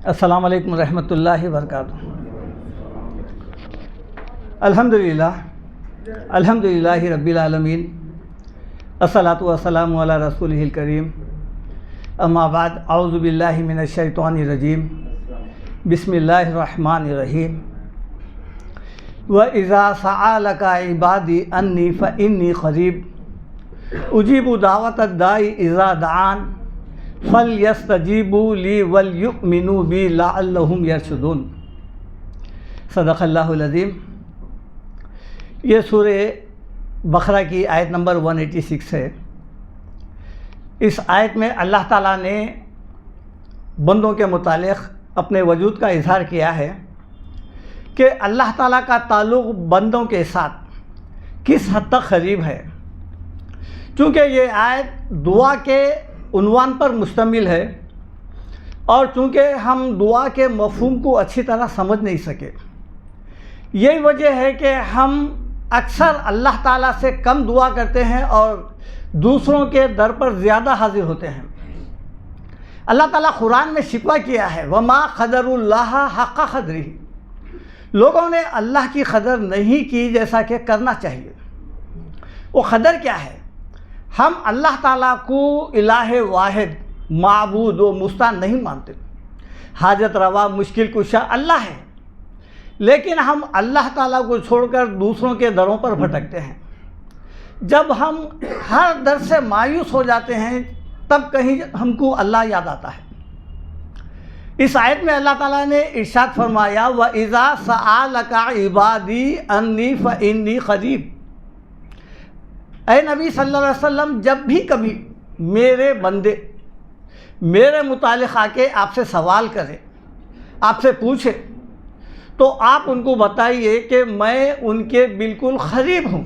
السلام علیکم ورحمۃ اللہ وبرکاتہ۔ الحمدللہ رب العالمین، الصلاۃ والسلام علی رسولہ الکریم، اما بعد، اعوذ باللہ من الشیطان الرجیم، بسم اللہ الرحمن الرحیم۔ وَإِذَا سَأَلَكَ عِبَادِي أَنِّي فَإِنِّي قَرِيبٌ أُجِيبُ دَعْوَةَ الدَّاعِ إِذَا دَعَانِ فَلْيَسْتَجِيبُوا لِي وَلْيُؤْمِنُوا بِي لَعَلَّهُمْ يَرْشُدُونَ۔ صدق اللہ العظیم۔ یہ سورہ بقرہ کی آیت نمبر 186 ہے۔ اس آیت میں اللہ تعالیٰ نے بندوں کے متعلق اپنے وجود کا اظہار کیا ہے کہ اللہ تعالیٰ کا تعلق بندوں کے ساتھ کس حد تک قریب ہے۔ چونکہ یہ آیت دعا کے عنوان پر مشتمل ہے اور چونکہ ہم دعا کے مفہوم کو اچھی طرح سمجھ نہیں سکے، یہی وجہ ہے کہ ہم اکثر اللہ تعالیٰ سے کم دعا کرتے ہیں اور دوسروں کے در پر زیادہ حاضر ہوتے ہیں۔ اللہ تعالیٰ قرآن میں شکوہ کیا ہے، وَمَا قَدَرُ اللَّهَ حَقَّ قَدْرِهِ۔ لوگوں نے اللہ کی قدر نہیں کی جیسا کہ کرنا چاہیے۔ وہ قدر کیا ہے؟ ہم اللہ تعالیٰ کو الہ واحد، معبود و مستعان نہیں مانتے۔ حاجت روا، مشکل کشا اللہ ہے، لیکن ہم اللہ تعالیٰ کو چھوڑ کر دوسروں کے دروں پر بھٹکتے ہیں۔ جب ہم ہر در سے مایوس ہو جاتے ہیں تب کہیں ہم کو اللہ یاد آتا ہے۔ اس آیت میں اللہ تعالیٰ نے ارشاد فرمایا، وَإِذَا سَأَلَكَ عِبَادِي أَنِّي فَإِنِّي قَرِيبٌ۔ اے نبی صلی اللہ علیہ وسلم، جب بھی کبھی میرے بندے میرے متعلق آ کے آپ سے سوال کریں، آپ سے پوچھیں، تو آپ ان کو بتائیے کہ میں ان کے بالکل قریب ہوں۔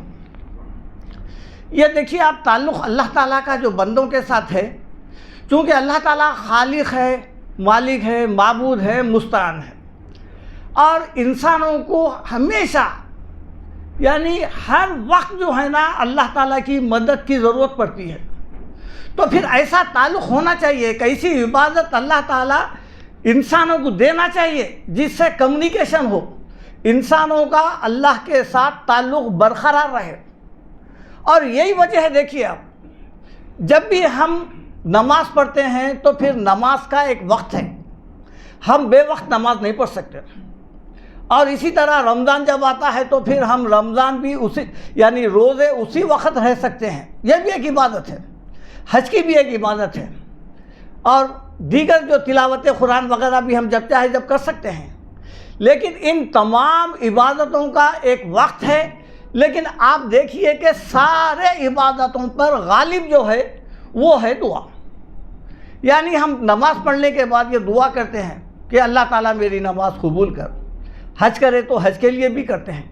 یہ دیکھیے، آپ تعلق اللہ تعالیٰ کا جو بندوں کے ساتھ ہے، چونکہ اللہ تعالیٰ خالق ہے، مالک ہے، معبود ہے، مستعان ہے، اور انسانوں کو ہمیشہ یعنی ہر وقت جو ہے نا اللہ تعالیٰ کی مدد کی ضرورت پڑتی ہے۔ تو پھر ایسا تعلق ہونا چاہیے، ایک ایسی عبادت اللہ تعالیٰ انسانوں کو دینا چاہیے جس سے کمیونیکیشن ہو، انسانوں کا اللہ کے ساتھ تعلق برقرار رہے۔ اور یہی وجہ ہے، دیکھیے آپ، جب بھی ہم نماز پڑھتے ہیں تو پھر نماز کا ایک وقت ہے، ہم بے وقت نماز نہیں پڑھ سکتے۔ اور اسی طرح رمضان جب آتا ہے تو پھر ہم رمضان بھی یعنی روزے اسی وقت رہ سکتے ہیں، یہ بھی ایک عبادت ہے۔ حج کی بھی ایک عبادت ہے، اور دیگر جو تلاوت قرآن وغیرہ بھی ہم جب چاہے جب کر سکتے ہیں۔ لیکن ان تمام عبادتوں کا ایک وقت ہے، لیکن آپ دیکھیے کہ سارے عبادتوں پر غالب جو ہے وہ ہے دعا۔ یعنی ہم نماز پڑھنے کے بعد یہ دعا کرتے ہیں کہ اللہ تعالیٰ میری نماز قبول کر۔ حج کرے تو حج کے لیے بھی کرتے ہیں۔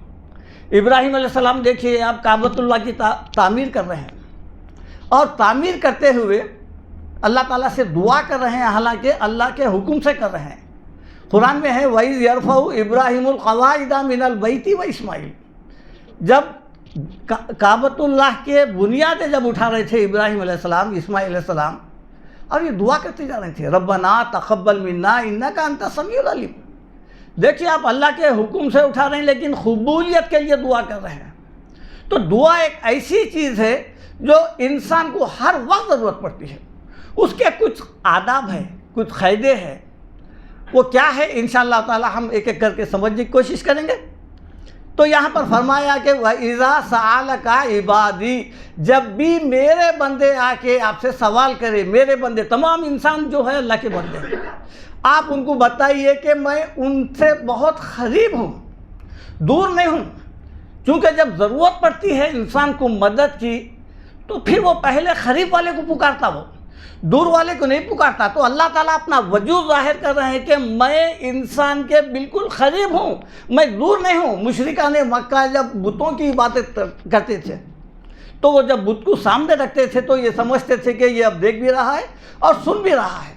ابراہیم علیہ السلام دیکھیے، آپ کعبۃ اللہ کی تعمیر کر رہے ہیں، اور تعمیر کرتے ہوئے اللہ تعالیٰ سے دعا کر رہے ہیں، حالانکہ اللہ کے حکم سے کر رہے ہیں۔ قرآن میں ہے، وَإِذْ يَرْفَعُ إِبْرَاهِيمُ الْقَوَاعِدَ مِنَ الْبَيْتِ وَإِسْمَاعِيلُ۔ جب کعبۃ اللہ کے بنیادیں جب اٹھا رہے تھے ابراہیم علیہ السلام، اسماعیل علیہ السلام، اور یہ دعا کرتے جا رہے تھے، ربنا تقبل منا انک انت السمیع العلیم۔ دیکھیے، آپ اللہ کے حکم سے اٹھا رہے ہیں لیکن قبولیت کے لیے دعا کر رہے ہیں۔ تو دعا ایک ایسی چیز ہے جو انسان کو ہر وقت ضرورت پڑتی ہے۔ اس کے کچھ آداب ہیں، کچھ قاعدے ہیں، وہ کیا ہے انشاءاللہ تعالی ہم ایک ایک کر کے سمجھنے کی کوشش کریں گے۔ تو یہاں پر فرمایا کہ وَإِذَا سَأَلَكَ عِبَادِي، جب بھی میرے بندے آ کے آپ سے سوال کرے، میرے بندے تمام انسان جو ہے اللہ کے بندے ہیں، آپ ان کو بتائیے کہ میں ان سے بہت قریب ہوں، دور نہیں ہوں۔ چونکہ جب ضرورت پڑتی ہے انسان کو مدد کی تو پھر وہ پہلے قریب والے کو پکارتا، وہ دور والے کو نہیں پکارتا۔ تو اللہ تعالیٰ اپنا وجود ظاہر کر رہے ہیں کہ میں انسان کے بالکل قریب ہوں، میں دور نہیں ہوں۔ مشرکان مکہ جب بتوں کی عبادت کرتے تھے تو وہ جب بت کو سامنے رکھتے تھے تو یہ سمجھتے تھے کہ یہ اب دیکھ بھی رہا ہے اور سن بھی رہا ہے،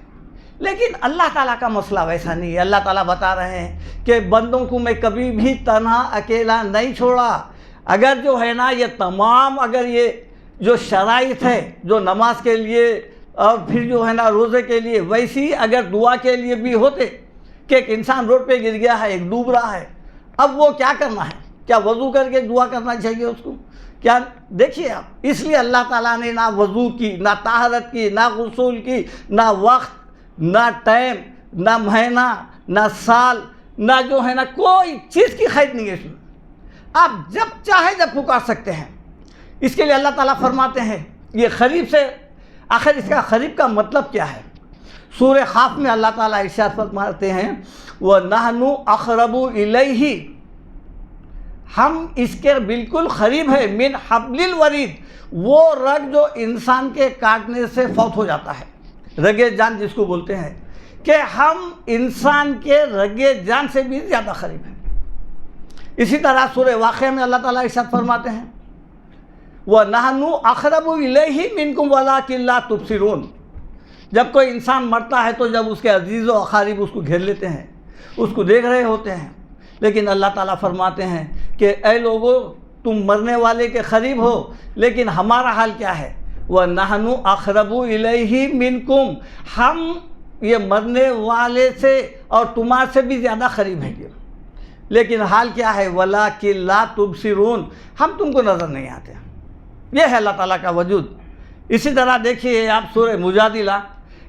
لیکن اللہ تعالیٰ کا مسئلہ ویسا نہیں ہے۔ اللہ تعالیٰ بتا رہے ہیں کہ بندوں کو میں کبھی بھی تنہا اکیلا نہیں چھوڑا۔ اگر جو ہے نا یہ تمام، اگر یہ جو شرائط ہے جو نماز کے لیے اور پھر جو ہے نا روزے کے لیے، ویسی اگر دعا کے لیے بھی ہوتے کہ ایک انسان روڈ پہ گر گیا ہے، ایک ڈوب رہا ہے، اب وہ کیا کرنا ہے؟ کیا وضو کر کے دعا کرنا چاہیے اس کو؟ کیا دیکھیے آپ، اس لیے اللہ تعالیٰ نے نہ وضو کی، نہ طہارت کی، نہ غسل کی، نہ وقت، نہ ٹائم، نہ مہینہ، نہ سال، نہ جو ہے نا کوئی چیز کی قید نہیں ہے اس میں۔ آپ جب چاہے جب پکار سکتے ہیں۔ اس کے لیے اللہ تعالیٰ فرماتے ہیں یہ قریب سے، آخر اس کا قریب کا مطلب کیا ہے؟ سورہ قاف میں اللہ تعالیٰ ارشاد فرماتے ہیں وَنَحْنُ أَقْرَبُ إِلَيْهِ، ہم اس کے بالکل قریب ہے، من حبل الورید، وہ رگ جو انسان کے کاٹنے سے فوت ہو جاتا ہے، رگ جان جس کو بولتے ہیں، کہ ہم انسان کے رگ جان سے بھی زیادہ قریب ہیں۔ اسی طرح سورہ واقعہ میں اللہ تعالیٰ ارشاد فرماتے ہیں وَنَحْنُ أَقْرَبُ إِلَيْهِ مِنْكُمْ وَلَٰكِن لَا تُبْصِرُونَ، جب کوئی انسان مرتا ہے تو جب اس کے عزیز و اقارب اس کو گھیر لیتے ہیں، اس کو دیکھ رہے ہوتے ہیں، لیکن اللہ تعالیٰ فرماتے ہیں کہ اے لوگو تم مرنے والے کے قریب ہو، لیکن ہمارا حال کیا ہے؟ وَنَحْنُ أَقْرَبُ إِلَيْهِ مِنْكُمْ، ہم یہ مرنے والے سے اور تمہارے سے بھی زیادہ قریب ہیں، لیکن حال کیا ہے؟ وَلَٰكِن لَا تُبْصِرُونَ، ہم تم کو نظر نہیں آتے۔ یہ ہے اللہ تعالیٰ کا وجود۔ اسی طرح دیکھیے آپ سورہ مجادلہ،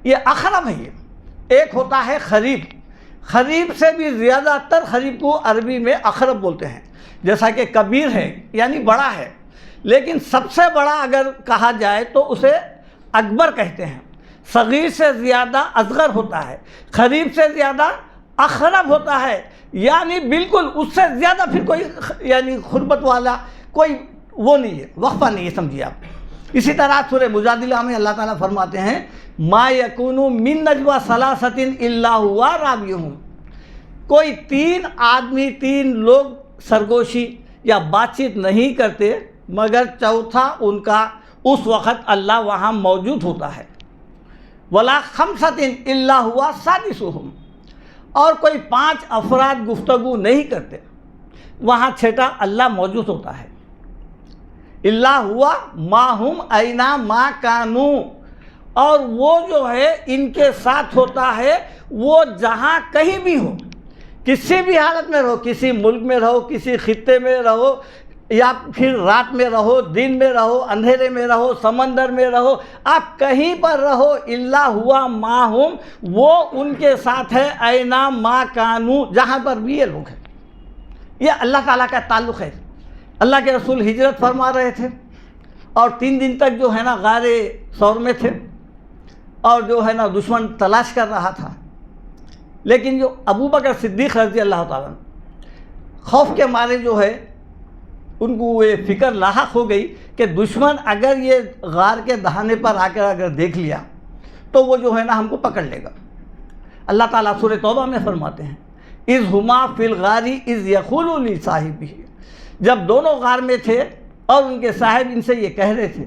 یہ اقرب ہے، یہ ایک ہوتا ہے قریب، قریب سے بھی زیادہ تر قریب کو عربی میں اقرب بولتے ہیں، جیسا کہ کبیر ہے یعنی بڑا ہے، لیکن سب سے بڑا اگر کہا جائے تو اسے اکبر کہتے ہیں۔ صغیر سے زیادہ اصغر ہوتا ہے، قریب سے زیادہ اقرب ہوتا ہے، یعنی بالکل اس سے زیادہ پھر کوئی یعنی قربت والا کوئی وہ نہیں ہے، وقفہ نہیں ہے، سمجھیے آپ۔ اسی طرح سورہ مجادلہ میں اللہ تعالیٰ فرماتے ہیں ما یکون من نجوی ثلاثۃ الا هو رابعہم، کوئی تین آدمی، تین لوگ سرگوشی یا بات چیت نہیں کرتے مگر چوتھا ان کا اس وقت اللہ وہاں موجود ہوتا ہے۔ ولا خمسۃ الا هو سادسہم، اور کوئی 5 افراد گفتگو نہیں کرتے وہاں چھٹا اللہ موجود ہوتا ہے۔ اللہ ہوا ماہم اینا ما کانو، اور وہ جو ہے ان کے ساتھ ہوتا ہے وہ جہاں کہیں بھی ہو، کسی بھی حالت میں رہو، کسی ملک میں رہو، کسی خطے میں رہو، یا پھر رات میں رہو، دن میں رہو، اندھیرے میں رہو، سمندر میں رہو، آپ کہیں پر رہو، اللہ ہوا ماہم، وہ ان کے ساتھ ہے، اینا ما کانو، جہاں پر بھی یہ لوگ ہیں۔ یہ اللہ تعالیٰ کا تعلق ہے۔ اللہ کے رسول ہجرت فرما رہے تھے اور 3 دن تک جو ہے نا غار ثور میں تھے، اور جو ہے نا دشمن تلاش کر رہا تھا، لیکن جو ابو بکر صدیق رضی اللہ تعالیٰ خوف کے مارے جو ہے ان کو یہ فکر لاحق ہو گئی کہ دشمن اگر یہ غار کے دہانے پر آ کر اگر دیکھ لیا تو وہ جو ہے نا ہم کو پکڑ لے گا۔ اللہ تعالیٰ سورہ توبہ میں فرماتے ہیں اذ ہما فی الغار اذ یقول لصاحبہ، جب دونوں غار میں تھے اور ان کے صاحب ان سے یہ کہہ رہے تھے،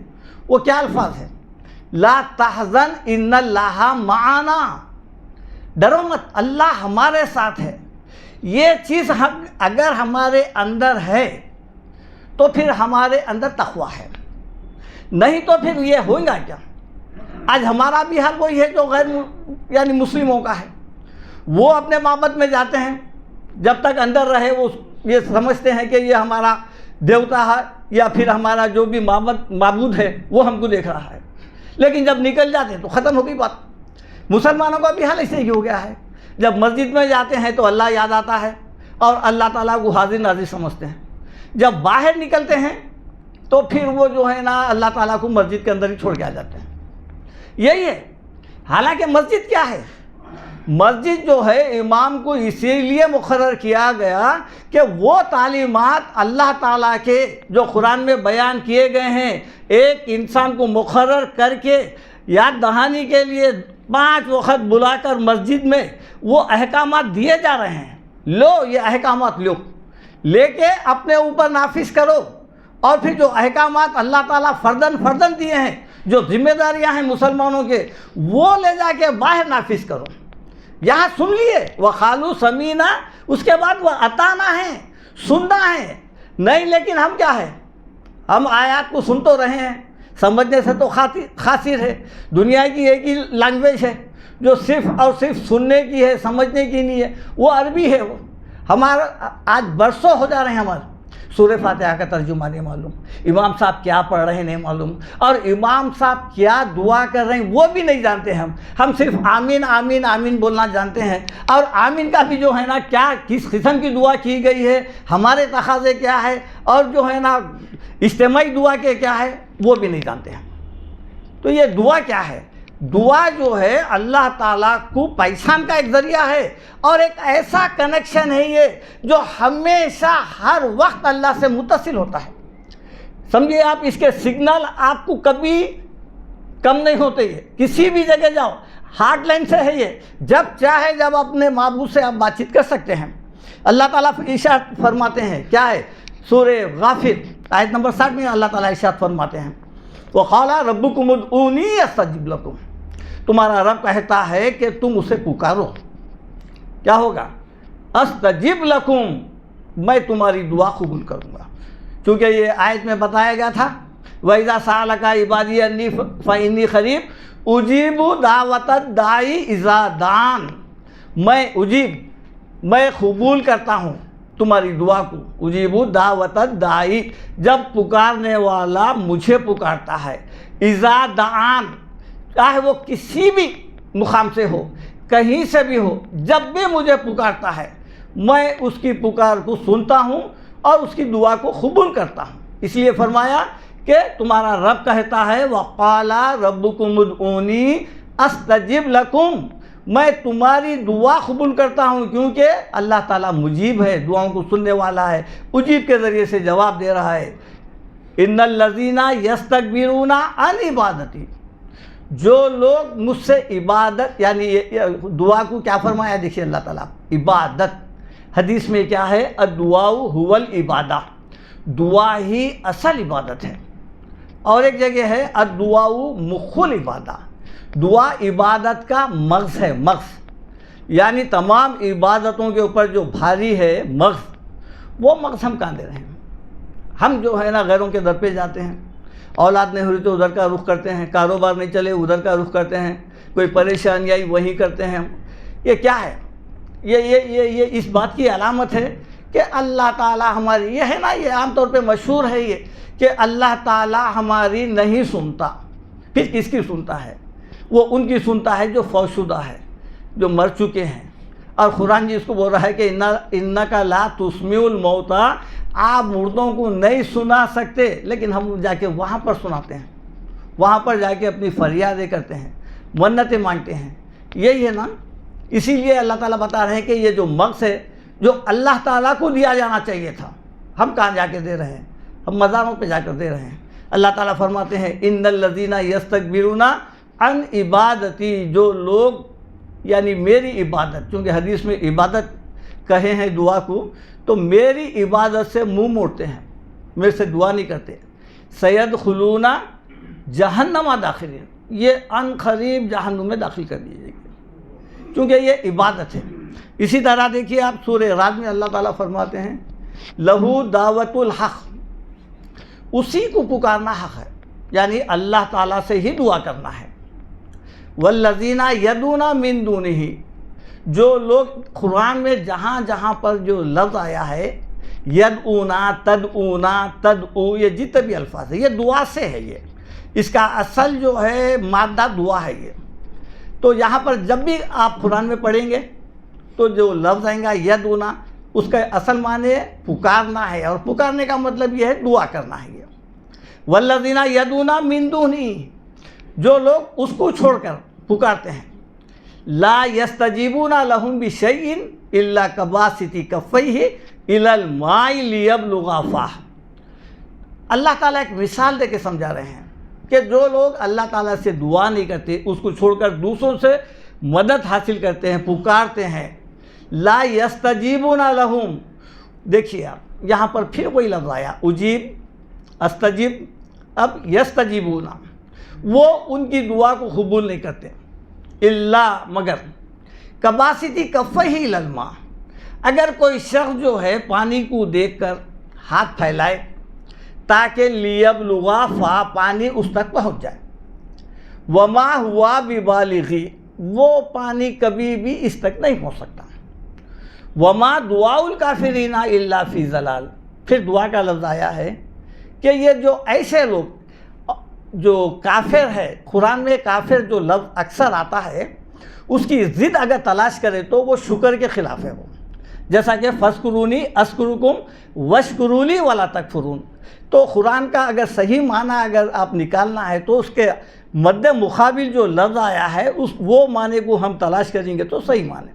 وہ کیا الفاظ ہیں؟ لا تحزن ان اللہ معنا، ڈرو مت، اللہ ہمارے ساتھ ہے۔ یہ چیز اگر ہمارے اندر ہے تو پھر ہمارے اندر تقویٰ ہے، نہیں تو پھر یہ ہوگا کیا؟ آج ہمارا بھی حال وہی ہے جو غیر یعنی مسلموں کا ہے۔ وہ اپنے معبد میں جاتے ہیں، جب تک اندر رہے وہ یہ سمجھتے ہیں کہ یہ ہمارا دیوتا ہے یا پھر ہمارا جو بھی معبود ہے وہ ہم کو دیکھ رہا ہے، لیکن جب نکل جاتے ہیں تو ختم ہو گئی بات۔ مسلمانوں کا بھی حال ایسے ہی ہو گیا ہے، جب مسجد میں جاتے ہیں تو اللہ یاد آتا ہے اور اللہ تعالیٰ کو حاضر ناظر سمجھتے ہیں، جب باہر نکلتے ہیں تو پھر وہ جو ہے نا اللہ تعالیٰ کو مسجد کے اندر ہی چھوڑ کے آ جاتے ہیں۔ یہی ہے، حالانکہ مسجد کیا ہے؟ مسجد جو ہے امام کو اسی لیے مقرر کیا گیا کہ وہ تعلیمات اللہ تعالیٰ کے جو قرآن میں بیان کیے گئے ہیں، ایک انسان کو مقرر کر کے یاد دہانی کے لیے 5 وقت بلا کر مسجد میں وہ احکامات دیے جا رہے ہیں۔ لو یہ احکامات لے کے اپنے اوپر نافذ کرو، اور پھر جو احکامات اللہ تعالیٰ فردن دیے ہیں، جو ذمہ داریاں ہیں مسلمانوں کے، وہ لے جا کے باہر نافذ کرو۔ یہاں سن لیے وَقَالُوا سَمِعْنَا، اس کے بعد وہ اطاعنا ہے، سننا ہے نہیں، لیکن ہم کیا ہے؟ ہم آیات کو سن تو رہے ہیں، سمجھنے سے تو خاصر ہے، دنیا کی ایک ہی لینگویج ہے، جو صرف اور صرف سننے کی ہے، سمجھنے کی نہیں ہے، وہ عربی ہے۔ وہ ہمارا آج برسوں ہو جا رہے ہیں ہمارے سورہ فاتحہ کا ترجمہ نہیں معلوم، امام صاحب کیا پڑھ رہے ہیں نہیں معلوم، اور امام صاحب کیا دعا کر رہے ہیں وہ بھی نہیں جانتے ہم صرف آمین آمین آمین بولنا جانتے ہیں، اور آمین کا بھی جو ہے نا کیا کس قسم کی دعا کی گئی ہے، ہمارے تقاضے کیا ہے، اور جو ہے نا اجتماعی دعا کے کیا ہے وہ بھی نہیں جانتے ہیں۔ تو یہ دعا کیا ہے؟ دعا جو ہے اللہ تعالیٰ کو پہچان کا ایک ذریعہ ہے، اور ایک ایسا کنیکشن ہے یہ جو ہمیشہ ہر وقت اللہ سے متصل ہوتا ہے۔ سمجھیے آپ، اس کے سگنل آپ کو کبھی کم نہیں ہوتے، یہ کسی بھی جگہ جاؤ ہارڈ لائن سے ہے، یہ جب چاہے جب اپنے معبود سے آپ بات چیت کر سکتے ہیں۔ اللہ تعالیٰ ارشاد فرماتے ہیں، کیا ہے؟ سورہ غافر آیت نمبر 60 میں اللہ تعالیٰ ارشاد فرماتے ہیں، وَقَالَ رَبُّكُمُ ادْعُونِي أَسْتَجِبْ لَكُمْ، تمہارا رب کہتا ہے کہ تم اسے پکارو، کیا ہوگا؟ استجب لکم، میں تمہاری دعا قبول کروں گا، کیونکہ یہ آیت میں بتایا گیا تھا وَإِذَا سَأَلَكَ عِبَادِيَ عَنِّي فَإِنِّي قَرِيبٌ أُجِيبُ دَعْوَةَ الدَّاعِ إِذَا دَعَانِ، میں قبول کرتا ہوں تمہاری دعا کو، اجیب دعوت الداعی، جب پکارنے والا مجھے پکارتا ہے، اذا دعان، چاہے وہ کسی بھی مقام سے ہو، کہیں سے بھی ہو، جب بھی مجھے پکارتا ہے میں اس کی پکار کو سنتا ہوں اور اس کی دعا کو قبول کرتا ہوں۔ اس لیے فرمایا کہ تمہارا رب کہتا ہے وَقَالَ رَبُّكُمُ ادْعُونِي أَسْتَجِبْ لَكُمْ، میں تمہاری دعا قبول کرتا ہوں، کیونکہ اللہ تعالیٰ مجیب ہے، دعاؤں کو سننے والا ہے، اجیب کے ذریعے سے جواب دے رہا ہے۔ ان الذین یستکبرون عن عبادتی، جو لوگ مجھ سے عبادت، یعنی دعا کو کیا فرمایا دیکھیے اللہ تعالیٰ، عبادت۔ حدیث میں کیا ہے؟ الدعاء هو العبادہ، دعا ہی اصل عبادت ہے۔ اور ایک جگہ ہے الدعاء مخ العبادہ، دعا عبادت کا مغز ہے، مغز، یعنی تمام عبادتوں کے اوپر جو بھاری ہے مغز، وہ مغز ہم کہاں دے رہے ہیں؟ ہم جو ہے نا غیروں کے در پہ جاتے ہیں، اولاد نہیں ہوئی تو ادھر کا رخ کرتے ہیں، کاروبار نہیں چلے ادھر کا رخ کرتے ہیں، کوئی پریشانی آئی وہی کرتے ہیں ہم۔ یہ کیا ہے؟ یہ اس بات کی علامت ہے کہ اللہ تعالیٰ ہماری، یہ ہے نا، یہ عام طور پہ مشہور ہے یہ کہ اللہ تعالیٰ ہماری نہیں سنتا۔ پھر کس کی سنتا ہے؟ وہ ان کی سنتا ہے جو فوت شدہ ہے، جو مر چکے ہیں۔ اور قرآن جی اس کو بول رہا ہے کہ انک لا تسمع الموتیٰ، آپ مردوں کو نہیں سنا سکتے، لیکن ہم جا کے وہاں پر سناتے ہیں، وہاں پر جا کے اپنی فریادیں کرتے ہیں، منتیں مانگتے ہیں۔ یہی ہے نا، اسی لیے اللہ تعالیٰ بتا رہے ہیں کہ یہ جو مغز ہے جو اللہ تعالیٰ کو دیا جانا چاہیے تھا، ہم کہاں جا کے دے رہے ہیں؟ ہم مزاروں پہ جا کر دے رہے ہیں۔ اللہ تعالیٰ فرماتے ہیں ان الذین یستکبرون عن عبادتی، جو لوگ یعنی میری عبادت، چونکہ حدیث میں عبادت کہے ہیں دعا کو، تو میری عبادت سے منہ موڑتے ہیں، میرے سے دعا نہیں کرتے، سیدخلون جہنم داخلین، یہ ان قریب جہنم میں داخل کر دیے جائیں گے، کیونکہ یہ عبادت ہے۔ اسی طرح دیکھیے آپ سورہ رعد میں اللہ تعالیٰ فرماتے ہیں لہو دعوت الحق، اسی کو پکارنا حق ہے، یعنی اللہ تعالیٰ سے ہی دعا کرنا ہے۔ والذین یدعون من دونہ، جو لوگ قرآن میں جہاں جہاں پر جو لفظ آیا ہے یدعونا، تدعونا، تدعو، یہ جتنے بھی الفاظ ہیں یہ دعا سے ہے، یہ اس کا اصل جو ہے مادہ دعا ہے یہ۔ تو یہاں پر جب بھی آپ قرآن میں پڑھیں گے تو جو لفظ آئیں گا یدعونا، اس کا اصل معنی پکارنا ہے، اور پکارنے کا مطلب یہ ہے دعا کرنا ہے۔ یہ والذین یدعون من دونہ، جو لوگ اس کو چھوڑ کر پکارتے ہیں، لا یستجیبون لہم بشیء الا کباسط کفیہ الی الماء لیبلغ فاہ۔ اللہ تعالیٰ ایک مثال دے کے سمجھا رہے ہیں کہ جو لوگ اللہ تعالیٰ سے دعا نہیں کرتے، اس کو چھوڑ کر دوسروں سے مدد حاصل کرتے ہیں، پکارتے ہیں، لا یستجیبون لہم، دیکھیے آپ یہاں پر پھر وہی لفظ آیا، اجیب، استجیب، اب یستجیبون، وہ ان کی دعا کو قبول نہیں کرتے، الا مگر کباسط کفیہ الی الماء، اگر کوئی شخص جو ہے پانی کو دیکھ کر ہاتھ پھیلائے تاکہ لیبلغ فاہ، پانی اس تک پہنچ جائے، وما ہوا ببالغی، وہ پانی کبھی بھی اس تک نہیں پہنچ سکتا۔ وما دعاء الکافرین الا فی ضلال، پھر دعا کا لفظ آیا ہے کہ یہ جو ایسے لوگ جو کافر ہے، قرآن میں کافر جو لفظ اکثر آتا ہے اس کی ضد اگر تلاش کرے تو وہ شکر کے خلاف ہے، وہ جیسا کہ فذکرونی اذکرکم واشکروا ولا تکفرون۔ تو قرآن کا اگر صحیح معنی اگر آپ نکالنا ہے تو اس کے مد مقابل جو لفظ آیا ہے وہ معنی کو ہم تلاش کریں گے تو صحیح معنی۔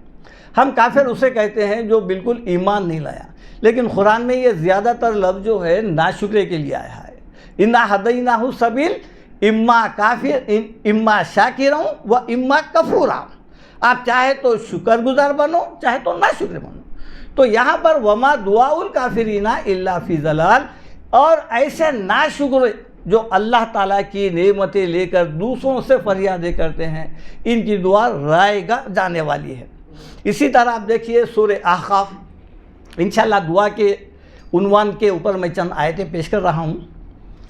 ہم کافر اسے کہتے ہیں جو بالکل ایمان نہیں لایا، لیکن قرآن میں یہ زیادہ تر لفظ جو ہے ناشکرے کے لیے آیا ہے۔ انا ہدیناہ السبیل اما کافر اما شاکرا و اما کفورا، آپ چاہے تو شکر گزار بنو چاہے تو ناشکر بنو۔ تو یہاں پر وما دعاء الکافرین الا فی ضلال، اور ایسے ناشکر جو اللہ تعالیٰ کی نعمتیں لے کر دوسروں سے فریادیں کرتے ہیں، ان کی دعا رائے گا جانے والی ہے۔ اسی طرح آپ دیکھیے سورہ احقاف، انشاءاللہ دعا کے عنوان کے اوپر میں چند آیتیں پیش کر رہا ہوں۔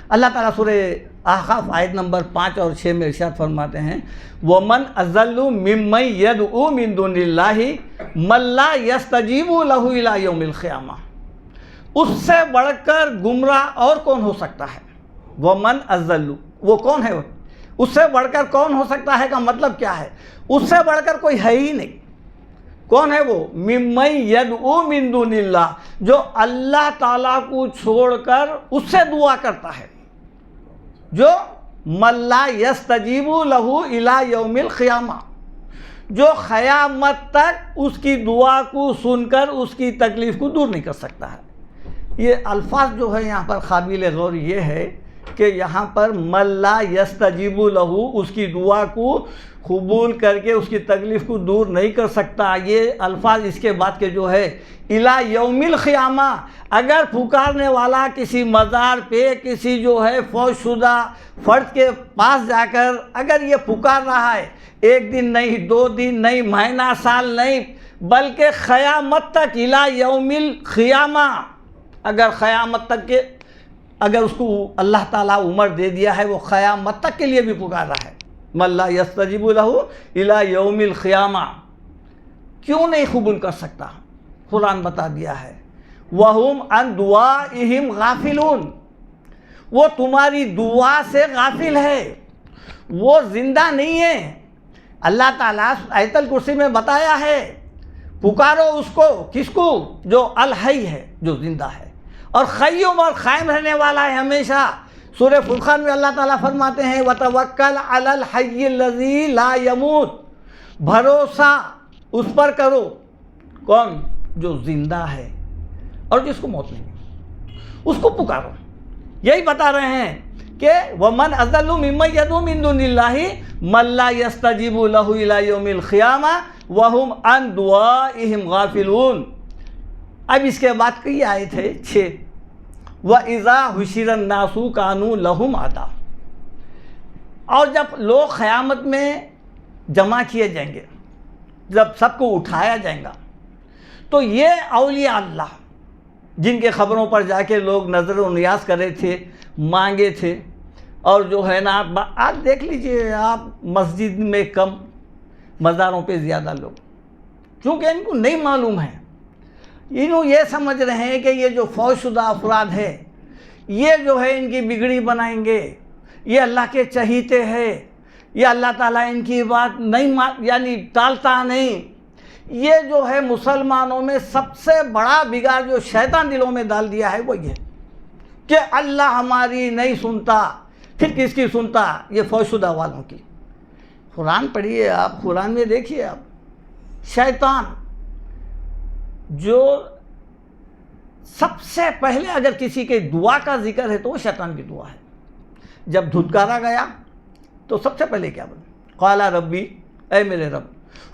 اللہ تعالیٰ سورہ احقاف آیت نمبر 5 اور 6 میں ارشاد فرماتے ہیں وَمَنْ أَضَلُّ مِمَّنْ يَدْعُو مِن دُونِ اللَّهِ مَن لَّا يَسْتَجِيبُ لَهُ إِلَىٰ يَوْمِ الْقِيَامَةِ، اس سے بڑھ کر گمراہ اور کون ہو سکتا ہے؟ وَمَنْ أَضَلُّ، وہ کون ہے؟ اس سے بڑھ کر کون ہو سکتا ہے کا مطلب کیا ہے؟ اس سے بڑھ کر کوئی ہے ہی نہیں۔ کون ہے وہ؟ مِمَّن يَدْعُو مِن دُونِ اللَّهِ، جو اللہ تعالیٰ کو چھوڑ کر اس سے دعا کرتا ہے، جو مَن لَّا يَسْتَجِيبُ لَهُ إِلَىٰ يَوْمِ الْقِيَامَةِ، جو قیامت تک اس کی دعا کو سن کر اس کی تکلیف کو دور نہیں کر سکتا ہے۔ یہ الفاظ جو ہے یہاں پر قابل غور یہ ہے کہ یہاں پر مَن لَّا يَسْتَجِيبُ لَهُ، اس کی دعا کو قبول کر کے اس کی تکلیف کو دور نہیں کر سکتا۔ یہ الفاظ اس کے بعد کے جو ہے اِلَىٰ یوم القیامہ، اگر پکارنے والا کسی مزار پہ کسی جو ہے فوت شدہ فرد کے پاس جا کر اگر یہ پکار رہا ہے، ایک دن نہیں، 2 دن نہیں، مہینہ سال نہیں، بلکہ قیامت تک اِلَىٰ یوم القیامہ، اگر قیامت تک کے اگر اس کو اللہ تعالیٰ عمر دے دیا ہے، وہ قیامت تک کے لیے بھی پکار رہا ہے۔ مَن لَّا يَسْتَجِيبُ لَهُ إِلَىٰ يَوْمِ الْقِيَامَةِ، کیوں نہیں قبول کر سکتا؟ قرآن بتا دیا ہے وَهُمْ عَن دُعَائِهِمْ غَافِلُونَ، وہ تمہاری دعا سے غافل ہے، وہ زندہ نہیں ہے۔ اللہ تعالیٰ آیت الکرسی میں بتایا ہے پکارو اس کو، کس کو؟ جو الحی ہے، جو زندہ ہے اور قیوم اور قائم رہنے والا ہے ہمیشہ۔ سورہ فرقان میں اللہ تعالیٰ فرماتے ہیں وَتَوَكَّلْ عَلَى الْحَيِّ الَّذِي لَا يَمُوتُ، بھروسہ اس پر کرو، کون؟ جو زندہ ہے اور جس کو موت نہیں، اس کو پکارو۔ یہی بتا رہے ہیں کہ وَمَنْ أَضَلُّ مِمَّن يَدْعُو مِن دُونِ اللَّهِ مَن لَّا يَسْتَجِيبُ لَهُ إِلَىٰ يَوْمِ الْقِيَامَةِ وَهُمْ عَن دُعَائِهِمْ غَافِلُونَ۔ اب اس کے بعد کی آیت ہے 6 وَإِذَا حُشِرَ النَّاسُ كَانُوا لَهُمْ أَعْدَاءَ، اور جب لوگ قیامت میں جمع کیے جائیں گے، جب سب کو اٹھایا جائے گا، تو یہ اولیاء اللہ جن کے خبروں پر جا کے لوگ نظر و نیاز کرے تھے، مانگے تھے، اور جو ہے نا آج دیکھ لیجئے آپ مسجد میں کم، مزاروں پہ زیادہ لوگ، کیونکہ ان کو نہیں معلوم ہے، انہوں یہ سمجھ رہے ہیں کہ یہ جو فوت شدہ افراد ہے یہ جو ہے ان کی بگڑی بنائیں گے، یہ اللہ کے چہیتے ہیں، یہ اللہ تعالیٰ ان کی بات نہیں یعنی ٹالتا نہیں۔ یہ جو ہے مسلمانوں میں سب سے بڑا بگاڑ جو شیطان دلوں میں ڈال دیا ہے وہ یہ کہ اللہ ہماری نہیں سنتا، پھر کس کی سنتا؟ یہ فوت شدہ والوں کی۔ قرآن پڑھیے آپ، قرآن میں دیکھیے آپ، شیطان جو سب سے پہلے اگر کسی کے دعا کا ذکر ہے تو وہ شیطان کی دعا ہے۔ جب دھتکارا گیا تو سب سے پہلے کیا بولا؟ قال ربی، اے میرے رب،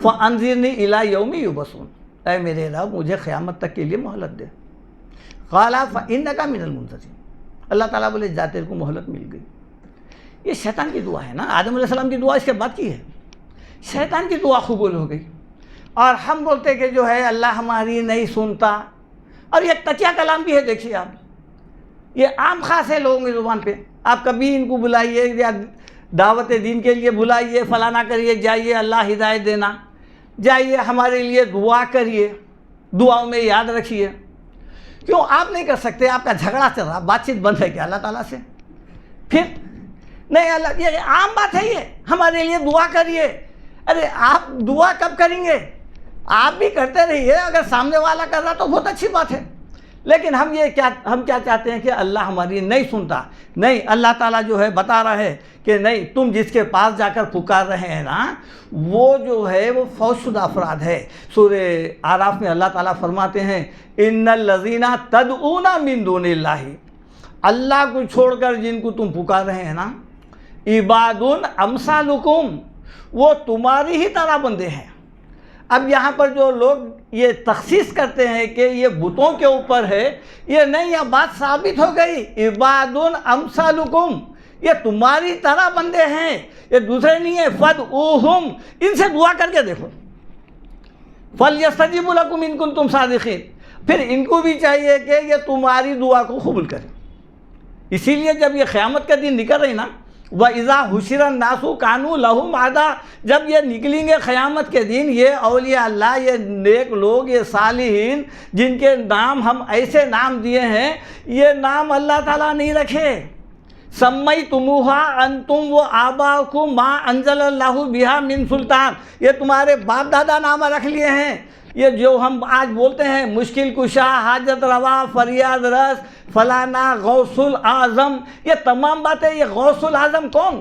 فانظرنی الی یوم یبعثون، اے میرے رب مجھے قیامت تک کے لیے مہلت دے۔ قال فانک من المنظرین، اللہ تعالیٰ بولے جا تیرے کو مہلت مل گئی۔ یہ شیطان کی دعا ہے نا، آدم علیہ السلام کی دعا اس کے بعد کی ہے، شیطان کی دعا قبول ہو گئی۔ اور ہم بولتے کہ جو ہے اللہ ہماری نہیں سنتا، اور یہ تکیہ کلام بھی ہے، دیکھیے آپ، یہ عام خاص ہے لوگوں کی زبان پہ۔ آپ کبھی ان کو بلائیے یا دعوت دین کے لیے بلائیے، فلانا کریے، جائیے اللہ ہدایت دینا، جائیے ہمارے لیے دعا کریے، دعاؤں میں یاد رکھیے۔ کیوں آپ نہیں کر سکتے؟ آپ کا جھگڑا چل رہا، بات چیت بند ہے کیا اللہ تعالیٰ سے؟ پھر نہیں، اللہ یہ عام بات ہے، یہ ہمارے لیے دعا کریے۔ ارے آپ دعا کب کریں گے؟ آپ بھی کرتے رہیے، اگر سامنے والا کر رہا تو بہت اچھی بات ہے، لیکن ہم کیا چاہتے ہیں کہ اللہ ہماری نہیں سنتا۔ نہیں، اللہ تعالیٰ جو ہے بتا رہا ہے کہ نہیں، تم جس کے پاس جا کر پکار رہے ہیں نا، وہ جو ہے وہ فوج شدہ افراد ہے۔ سورہ اعراف میں اللہ تعالیٰ فرماتے ہیں ان الذین تدعون من دون اللہ، اللہ کو چھوڑ کر جن کو تم پکار رہے ہیں نا، عباد امثالکم، وہ تمہاری ہی طرح بندے ہیں۔ اب یہاں پر جو لوگ یہ تخصیص کرتے ہیں کہ یہ بتوں کے اوپر ہے، یہ نہیں، یہ بات ثابت ہو گئی، عباد امثالکم، یہ تمہاری طرح بندے ہیں، یہ دوسرے نہیں ہیں۔ فدعوہم، ان سے دعا کر کے دیکھو، فلیستجیبوا لکم ان کنتم صادقین، پھر ان کو بھی چاہیے کہ یہ تمہاری دعا کو قبول کریں۔ اسی لیے جب یہ قیامت کا دن نکل رہی نا، وَإِذَا حُشِرَ النَّاسُ كَانُوا لَهُمْ عَدَا، جب یہ نکلیں گے قیامت کے دن، یہ اولیاء اللہ، یہ نیک لوگ، یہ صالحین، جن کے نام ہم ایسے نام دیے ہیں، یہ نام اللہ تعالیٰ نہیں رکھے۔ سَمَّيْتُمُوهَا أَنْتُمْ وَآبَاؤُكُمْ مَا أَنزَلَ اللَّهُ بِهَا مِن سُلْطَان، یہ تمہارے باپ دادا نام رکھ لیے ہیں۔ یہ جو ہم آج بولتے ہیں مشکل کشا، حاجت روا، فریاد رس، فلانا، غوث الاعظم، یہ تمام باتیں، یہ غوث الاعظم کون؟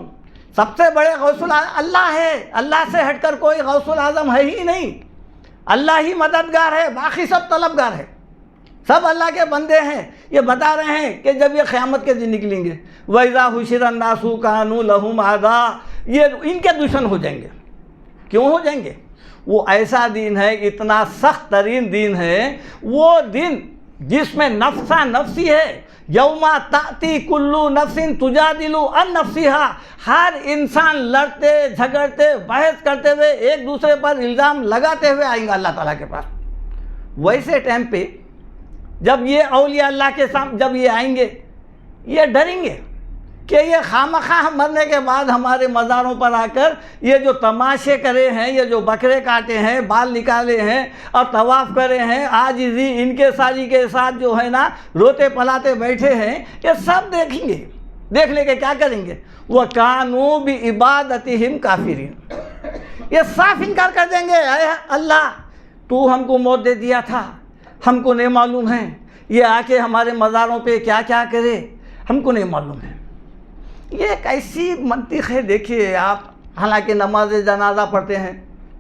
سب سے بڑے غوث الاعظم اللہ ہے، اللہ سے ہٹ کر کوئی غوث الاعظم ہے ہی نہیں، اللہ ہی مددگار ہے، باقی سب طلبگار ہے، سب اللہ کے بندے ہیں۔ یہ بتا رہے ہیں کہ جب یہ قیامت کے دن نکلیں گے، وَإِذَا حُشِرَ النَّاسُ كَانُوا لَهُمْ عَدَا، یہ ان کے دشمن ہو جائیں گے۔ کیوں ہو جائیں گے؟ وہ ایسا دن ہے، اتنا سخت ترین دن ہے، وہ دن جس میں نفسا نفسی ہے، یوم تأتی کل نفس تجادل عن نفسها، ہر انسان لڑتے جھگڑتے بحث کرتے ہوئے ایک دوسرے پر الزام لگاتے ہوئے آئیں گا اللہ تعالیٰ کے پاس۔ ویسے ٹائم پہ جب یہ اولیاء اللہ کے سامنے جب یہ آئیں گے، یہ ڈریں گے کہ یہ خامخواہ مرنے کے بعد ہمارے مزاروں پر آ کر یہ جو تماشے کرے ہیں، یہ جو بکرے کاٹے ہیں، بال نکالے ہیں اور طواف کرے ہیں، عاجزی ان کے ساری کے ساتھ جو ہے نا روتے پلاتے بیٹھے ہیں، یہ سب دیکھیں گے۔ دیکھ لے کے کیا کریں گے؟ وَكَانُوا بِعِبَادَتِهِمْ كَافِرِينَ، یہ صاف انکار کر دیں گے، اے اللہ تو ہم کو موت دے دیا تھا، ہم کو نہیں معلوم ہے، یہ آ کے ہمارے مزاروں پہ کیا کیا کرے، ہم کو نہیں معلوم ہے۔ یہ ایک ایسی منطق ہے، دیکھیے آپ، حالانکہ نماز جنازہ پڑھتے ہیں،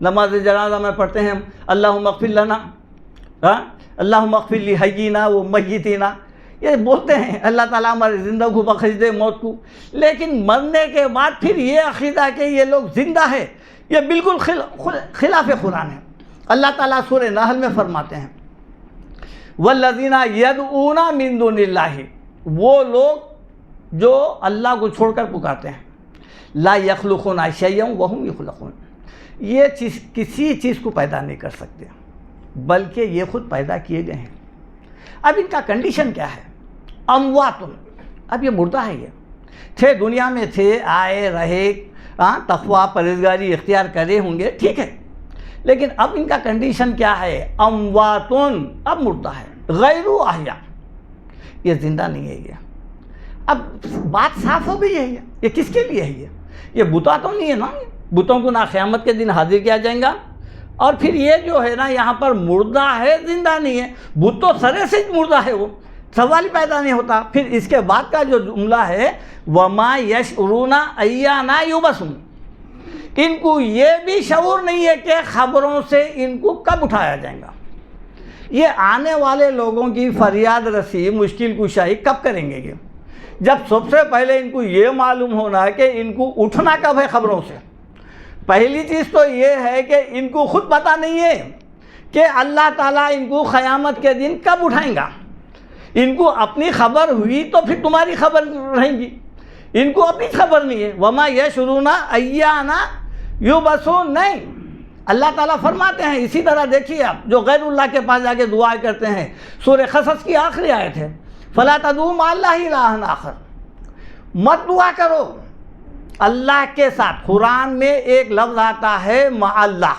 نماز جنازہ میں پڑھتے ہیں اللہم اغفر لنا، اللہم اغفر لحیینا و میتینا، یہ بولتے ہیں اللہ تعالیٰ ہمارے زندہ کو بخش دے موت کو، لیکن مرنے کے بعد پھر یہ عقیدہ کہ یہ لوگ زندہ ہے، یہ بالکل خلاف قرآن ہے۔ اللہ تعالیٰ سورہ نحل میں فرماتے ہیں والذین یدعون من دون اللہ، وہ لوگ جو اللہ کو چھوڑ کر پکارتے ہیں، لا یخلقون شیئا وہم یخلقون، یہ چیز کسی چیز کو پیدا نہیں کر سکتے بلکہ یہ خود پیدا کیے گئے ہیں۔ اب ان کا کنڈیشن کیا ہے؟ امواتن، اب یہ مردہ ہے، یہ تھے دنیا میں، تھے، آئے رہے، تقویٰ پرہیزگاری اختیار کرے ہوں گے، ٹھیک ہے، لیکن اب ان کا کنڈیشن کیا ہے؟ امواتن، اب مردہ ہے، غیر احیاء، یہ زندہ نہیں ہے۔ یہ اب بات صاف ہو گئی ہے، یہ کس کے لیے ہے؟ یہ بتا تو نہیں ہے نا، بتوں کو نہ قیامت کے دن حاضر کیا جائے گا، اور پھر یہ جو ہے نا یہاں پر مردہ ہے، زندہ نہیں ہے، بت تو سرے سے مردہ ہے، وہ سوال پیدا نہیں ہوتا۔ پھر اس کے بعد کا جو جملہ ہے وَمَا يَشْعُرُونَ أَيَّانَ يُبْعَثُونَ، ان کو یہ بھی شعور نہیں ہے کہ خبروں سے ان کو کب اٹھایا جائے گا، یہ آنے والے لوگوں کی فریاد رسی، مشکل کشائی کب کریں گے؟ جب سب سے پہلے ان کو یہ معلوم ہونا ہے کہ ان کو اٹھنا کب ہے خبروں سے۔ پہلی چیز تو یہ ہے کہ ان کو خود پتہ نہیں ہے کہ اللہ تعالیٰ ان کو قیامت کے دن کب اٹھائیں گا۔ ان کو اپنی خبر ہوئی تو پھر تمہاری خبر رہیں گی، ان کو اپنی خبر نہیں ہے۔ وَمَا يَشْعُرُونَ أَيَّانَ يُبْعَثُونَ، نہیں، اللہ تعالیٰ فرماتے ہیں۔ اسی طرح دیکھیے آپ جو غیر اللہ کے پاس جا کے دعا کرتے ہیں، سورہ قصص کی آخری آیت ہے فَلَا تَدْعُوا مَعَ اللَّهِ إِلَٰهًا آخَرَ، مت دعا کرو اللہ کے ساتھ، قرآن میں ایک لفظ آتا ہے مع اللہ،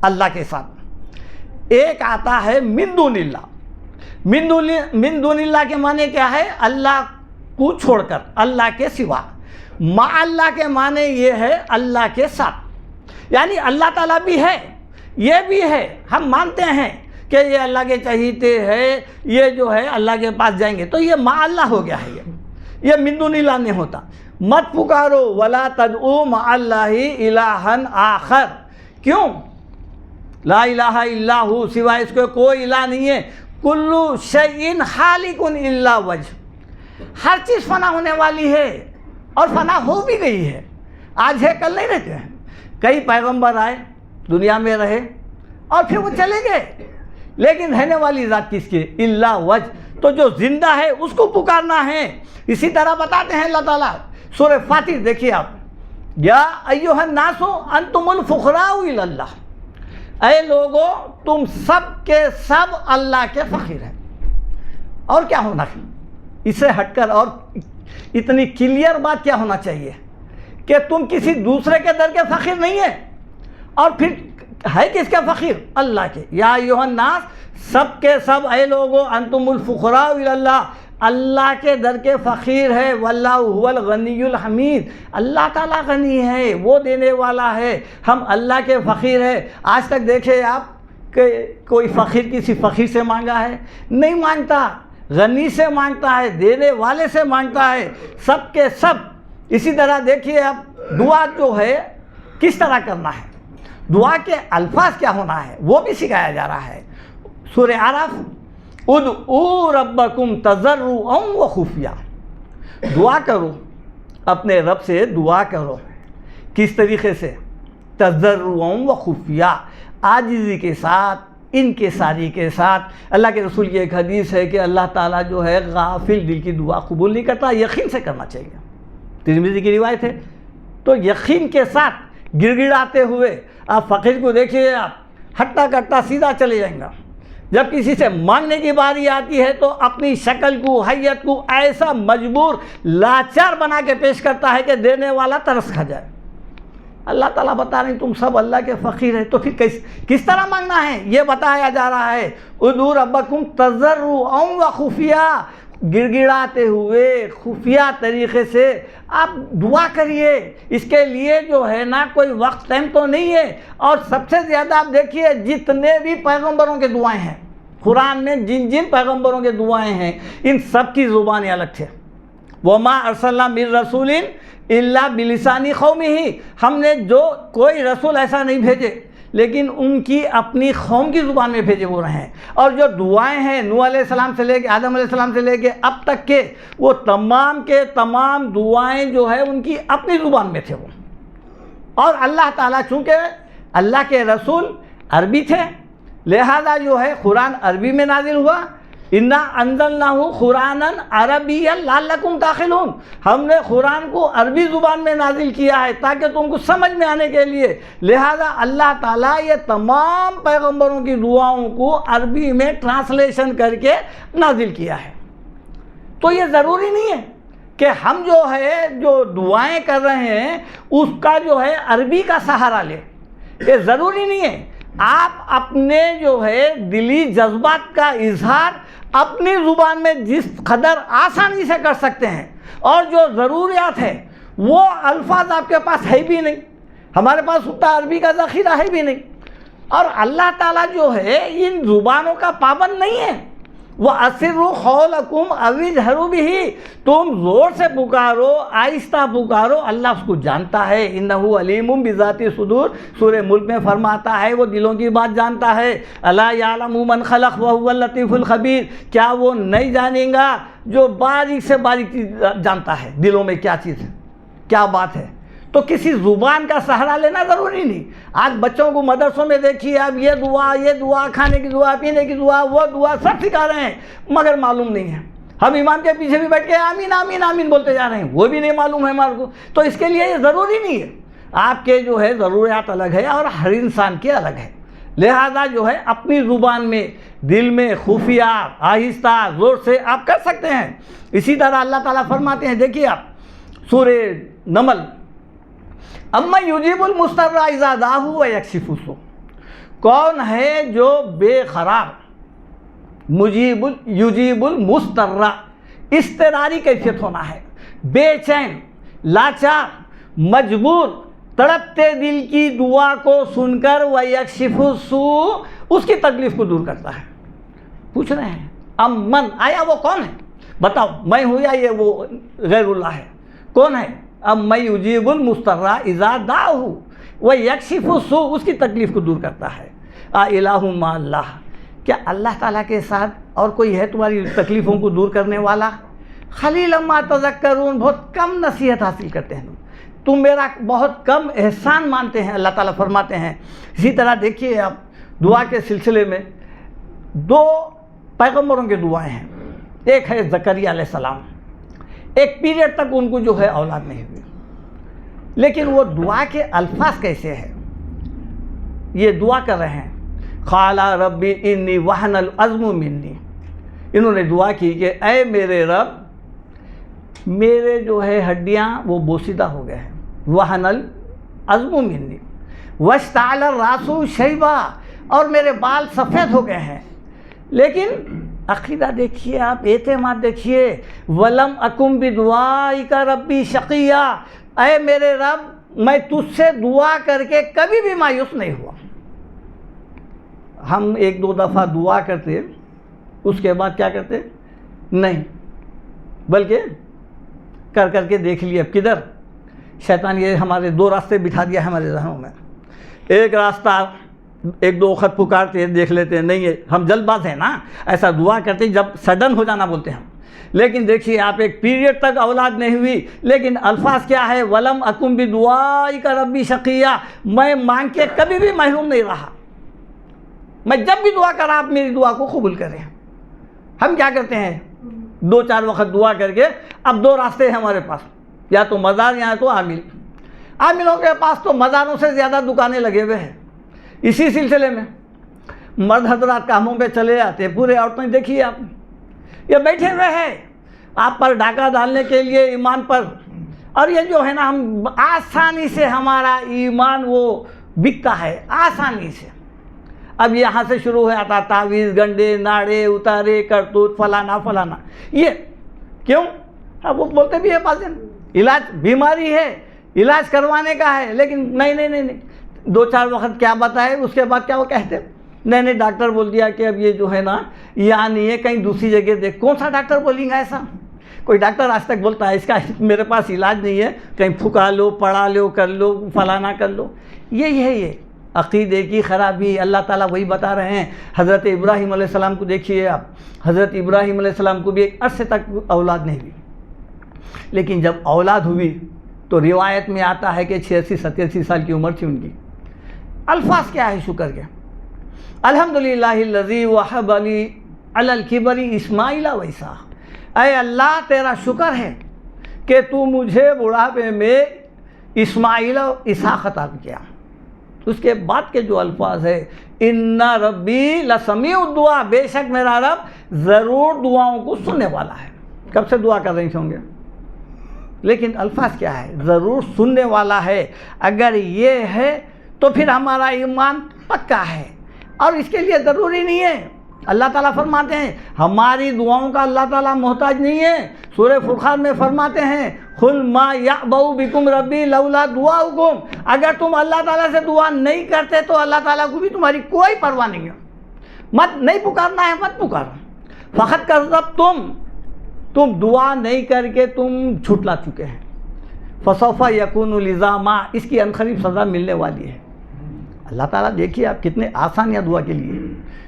اللہ کے ساتھ، ایک آتا ہے من دون اللہ۔ من دون اللہ کے معنی کیا ہے؟ اللہ کو چھوڑ کر، اللہ کے سوا۔ مع اللہ کے معنی یہ ہے اللہ کے ساتھ، یعنی اللہ تعالیٰ بھی ہے، یہ بھی ہے، ہم مانتے ہیں کہ یہ اللہ کے چہیتے ہیں، یہ جو ہے اللہ کے پاس جائیں گے، تو یہ مع اللہ ہو گیا ہے، یہ من دون اللہ نہیں ہوتا۔ مت پکارو ولا تدعو مع اللہ الہا آخر، کیوں؟ لا الہ الا ہو، سوائے اس کے کوئی الہ نہیں ہے، کل شیء خالق الا وجہ، ہر چیز فنا ہونے والی ہے اور فنا ہو بھی گئی ہے، آج ہے کل نہیں رہتے ہیں۔ کئی پیغمبر آئے، دنیا میں رہے اور پھر وہ چلے گئے، لیکن رہنے والی ذات کس کی؟ الا وجہ، تو جو زندہ ہے اس کو پکارنا ہے۔ اسی طرح بتاتے ہیں اللہ تعالیٰ سورہ فاتر، دیکھیے آپ، یا ایھا الناس انتم الفقراء الی اللہ، اے لوگو تم سب کے سب اللہ کے فقیر ہیں۔ اور کیا ہونا ہے اس سے ہٹ کر، اور اتنی کلیئر بات کیا ہونا چاہیے کہ تم کسی دوسرے کے در کے فقیر نہیں ہے، اور پھر ہے کس کے فقیر؟ اللہ کے۔ یا ایھا الناس، سب کے سب، اے لوگو انتم الفقراء الی اللہ، اللہ کے در کے فقیر ہے، واللہ هو الغنی الحمید، اللہ تعالیٰ غنی ہے، وہ دینے والا ہے، ہم اللہ کے فقیر ہے۔ آج تک دیکھے آپ کہ کوئی فقیر کسی فقیر سے مانگا ہے؟ نہیں مانگتا، غنی سے مانگتا ہے، دینے والے سے مانگتا ہے، سب کے سب۔ اسی طرح دیکھیے آپ، دعا جو ہے کس طرح کرنا ہے، دعا کے الفاظ کیا ہونا ہے وہ بھی سکھایا جا رہا ہے۔ سورہ اعراف، ادعوا ربکم تضرعا وخفیہ، دعا کرو، اپنے رب سے دعا کرو، کس طریقے سے؟ تضرعا وخفیہ، عاجزی کے ساتھ، انکساری کے ساتھ۔ اللہ کے رسول کی ایک حدیث ہے کہ اللہ تعالیٰ جو ہے غافل دل کی دعا قبول نہیں کرتا، یقین سے کرنا چاہیے، ترمذی کی روایت ہے۔ تو یقین کے ساتھ گڑ گڑاتے ہوئے، آپ فقیر کو دیکھیے، آپ ہٹتا کٹتا سیدھا چلے جائیں گا۔ جب کسی سے مانگنے کی باری آتی ہے تو اپنی شکل کو، حیت کو ایسا مجبور، لاچار بنا کے پیش کرتا ہے کہ دینے والا ترس کھا جائے۔ اللہ تعالیٰ بتا رہے ہیں تم سب اللہ کے فقیر ہیں، تو پھر کس طرح مانگنا ہے یہ بتایا جا رہا ہے۔ ادعوا ربکم تضرعا وخفیہ، گڑ گڑاتے ہوئے، خفیہ طریقے سے آپ دعا کریے۔ اس کے لیے جو ہے نا کوئی وقت ٹائم تو نہیں ہے، اور سب سے زیادہ آپ دیکھیے جتنے بھی پیغمبروں کے دعائیں ہیں قرآن میں، جن پیغمبروں کے دعائیں ہیں، ان سب کی زبانیں الگ تھے۔ وما ارسلنا من رسول الا بلسان قومہ، ہم نے جو کوئی رسول ایسا نہیں بھیجے لیکن ان کی اپنی قوم کی زبان میں بھیجے وہ رہے ہیں۔ اور جو دعائیں ہیں نوح علیہ السلام سے لے کے آدم علیہ السلام سے لے کے اب تک کے، وہ تمام کے تمام دعائیں جو ہے ان کی اپنی زبان میں تھے وہ۔ اور اللہ تعالیٰ چونکہ اللہ کے رسول عربی تھے، لہذا جو ہے قرآن عربی میں نازل ہوا۔ انا انزلناہ قرآنا عربیا لعلکم تعقلون، ہم نے قرآن کو عربی زبان میں نازل کیا ہے تاکہ تم کو سمجھ میں آنے کے لیے۔ لہذا اللہ تعالیٰ یہ تمام پیغمبروں کی دعاؤں کو عربی میں ٹرانسلیشن کر کے نازل کیا ہے۔ تو یہ ضروری نہیں ہے کہ ہم جو ہے جو دعائیں کر رہے ہیں اس کا جو ہے عربی کا سہارا لیں، یہ ضروری نہیں ہے۔ آپ اپنے جو ہے دلی جذبات کا اظہار اپنی زبان میں جس قدر آسانی سے کر سکتے ہیں، اور جو ضروریات ہے وہ الفاظ آپ کے پاس ہے بھی نہیں، ہمارے پاس اتنا عربی کا ذخیرہ ہے بھی نہیں، اور اللہ تعالیٰ جو ہے ان زبانوں کا پابند نہیں ہے۔ وَأَسِرُّوا قَوْلَكُمْ أَوِ اجْهَرُوا بِهِ، تم زور سے پکارو، آہستہ پکارو، اللہ اس کو جانتا ہے۔ إِنَّهُ عَلِيمٌ بِذَاتِ الصُّدُورِ، سورہ ملک میں فرماتا ہے وہ دلوں کی بات جانتا ہے۔ أَلَا يَعْلَمُ مَنْ خَلَقَ وَهُوَ اللَّطِيفُ الْخَبِيرُ، کیا وہ نہیں جانے گا جو باریک سے باریک چیز جانتا ہے، دلوں میں کیا چیز ہے، کیا بات ہے۔ تو کسی زبان کا سہارا لینا ضروری نہیں۔ آج بچوں کو مدرسوں میں دیکھیے آپ، یہ دعا، کھانے کی دعا، پینے کی دعا، وہ دعا سب سکھا رہے ہیں، مگر معلوم نہیں ہے۔ ہم امام کے پیچھے بھی بیٹھ کے آمین آمین آمین بولتے جا رہے ہیں، وہ بھی نہیں معلوم ہے ہمارے کو۔ تو اس کے لیے یہ ضروری نہیں ہے، آپ کے جو ہے ضروریات الگ ہے اور ہر انسان کے الگ ہے۔ لہذا جو ہے اپنی زبان میں، دل میں، خفیہ، آہستہ، زور سے آپ کر سکتے ہیں۔ اسی طرح اللہ تعالیٰ فرماتے ہیں، دیکھیے آپ سورہ نمل امن یجیب المضطر اذا دعاہ ویکشف السوء، کون ہے جو بے قرار یجیب المضطر، اضطراری کیفیت ہونا ہے، بے چین، لاچار، مجبور، تڑپتے دل کی دعا کو سن کر ویکشف السوء، اس کی تکلیف کو دور کرتا ہے۔ پوچھ رہے ہیں امن، آیا وہ کون ہے؟ بتاؤ، میں ہوں یا یہ وہ غیر اللہ ہے؟ کون ہے؟ امن یجیب المضطر اذا دعاہ ویکشف السوء، اس کی تکلیف کو دور کرتا ہے۔ الہ مع اللہ، کیا اللہ تعالیٰ کے ساتھ اور کوئی ہے تمہاری تکلیفوں کو دور کرنے والا؟ قلیلا ما تذکرون، بہت کم نصیحت حاصل کرتے ہیں تم میرا بہت کم احسان مانتے ہیں، اللہ تعالیٰ فرماتے ہیں۔ اسی طرح دیکھیے آپ دعا کے سلسلے میں دو پیغمبروں کے دعائیں ہیں، ایک ہے زکریا علیہ السلام، ایک پیریڈ تک ان کو جو ہے اولاد نہیں ہوئی، لیکن وہ دعا کے الفاظ کیسے ہیں؟ یہ دعا کر رہے ہیں قال ربی انی وہن العظم منی، انہوں نے دعا کی کہ اے میرے رب، میرے جو ہے ہڈیاں وہ بوسیدہ ہو گئے ہیں، وہن العظم منی واشتعل الراس شیبا، اور میرے بال سفید ہو گئے ہیں۔ لیکن عقیدہ دیکھیے آپ، اعتماد دیکھیے، ولم اکم بدعائک ربی شقیا، اے میرے رب میں تجھ سے دعا کر کے کبھی بھی مایوس نہیں ہوا۔ ہم ایک دو دفعہ دعا کرتے، اس کے بعد کیا کرتے؟ نہیں، بلکہ کر کر کے دیکھ لیے اب کدھر شیطان یہ ہمارے دو راستے بٹھا دیا ہے ہمارے ذہنوں میں۔ ایک راستہ ایک دو وقت پکارتے ہیں، دیکھ لیتے ہیں، نہیں ہے، ہم جلد باز ہیں نا، ایسا دعا کرتے جب سڈن ہو جانا بولتے ہیں ہم۔ لیکن دیکھیے آپ، ایک پیریڈ تک اولاد نہیں ہوئی، لیکن الفاظ کیا ہے؟ ولم اکم بدعائک ربی شقیا، میں مانگ کے کبھی بھی محروم نہیں رہا، میں جب بھی دعا کرا آپ میری دعا کو قبول کریں۔ ہم کیا کرتے ہیں؟ دو چار وقت دعا کر کے اب دو راستے ہیں ہمارے پاس، یا تو مزار یا تو عامل۔ عاملوں کے پاس تو مزاروں سے زیادہ دکانیں لگے ہوئے ہیں۔ اسی سلسلے میں مرد حضرات کاموں پہ چلے جاتے، پورے عورتیں دیکھیے آپ، یہ بیٹھے ہوئے ہیں آپ پر ڈاکہ ڈالنے کے لیے ایمان پر، اور یہ جو ہے نا ہم آسانی سے ہمارا ایمان وہ بکتا ہے آسانی سے۔ اب یہاں سے شروع ہو جاتا تعویذ، گنڈے، ناڑے، اتارے، کرتوت، فلانا فلانا، یہ کیوں؟ اب وہ بولتے بھی ہے پاسن علاج، بیماری ہے، علاج کروانے کا ہے، لیکن نہیں، دو چار وقت کیا بتائے، اس کے بعد کیا وہ کہتے؟ نہیں، ڈاکٹر بول دیا کہ اب یہ جو ہے نا یہاں نہیں ہے، کہیں دوسری جگہ دیکھ۔ کون سا ڈاکٹر بولیں گا ایسا؟ کوئی ڈاکٹر آج تک بولتا ہے اس کا میرے پاس علاج نہیں ہے، کہیں پھکا لو، پڑھا لو، کر لو، فلانا کر لو؟ یہی ہے یہ عقیدے کی خرابی۔ اللہ تعالیٰ وہی بتا رہے ہیں۔ حضرت ابراہیم علیہ السلام کو دیکھیے آپ، حضرت ابراہیم علیہ السلام کو بھی ایک عرصے تک اولاد نہیں ہوئی، لیکن جب اولاد ہوئی تو روایت میں آتا ہے کہ 86-87 سال کی عمر تھی ان کی۔ الفاظ کیا ہے شکر کے؟ الحمدللہ الذی وہب لی علی الکبر اسماعیل و اسحاق، اے اللہ تیرا شکر ہے کہ تو مجھے بڑھاپے میں اسماعیل و اسحاق عطا کیا۔ اس کے بعد کے جو الفاظ ہے، ان ربی لسمیع الدعاء، بے شک میرا رب ضرور دعاؤں کو سننے والا ہے۔ کب سے دعا کر رہے ہوں گے، لیکن الفاظ کیا ہے؟ ضرور سننے والا ہے۔ اگر یہ ہے تو پھر ہمارا ایمان پکا ہے، اور اس کے لیے ضروری نہیں ہے۔ اللہ تعالیٰ فرماتے ہیں ہماری دعاؤں کا اللہ تعالیٰ محتاج نہیں ہے۔ سورہ فرقان میں فرماتے ہیں قل ما یعبأ بکم ربی لولا دعاؤکم، اگر تم اللہ تعالیٰ سے دعا نہیں کرتے تو اللہ تعالیٰ کو بھی تمہاری کوئی پرواہ نہیں ہے۔ نہیں پکارنا ہے، مت پکارو۔ فقط کذبتم، تم دعا نہیں کر کے تم جھٹلا چکے ہیں۔ فسوف یکون لزاما، اس کی عنقریب سزا ملنے والی ہے۔ اللہ تعالیٰ دیکھیے آپ کتنے آسان یا دعا کے لیے،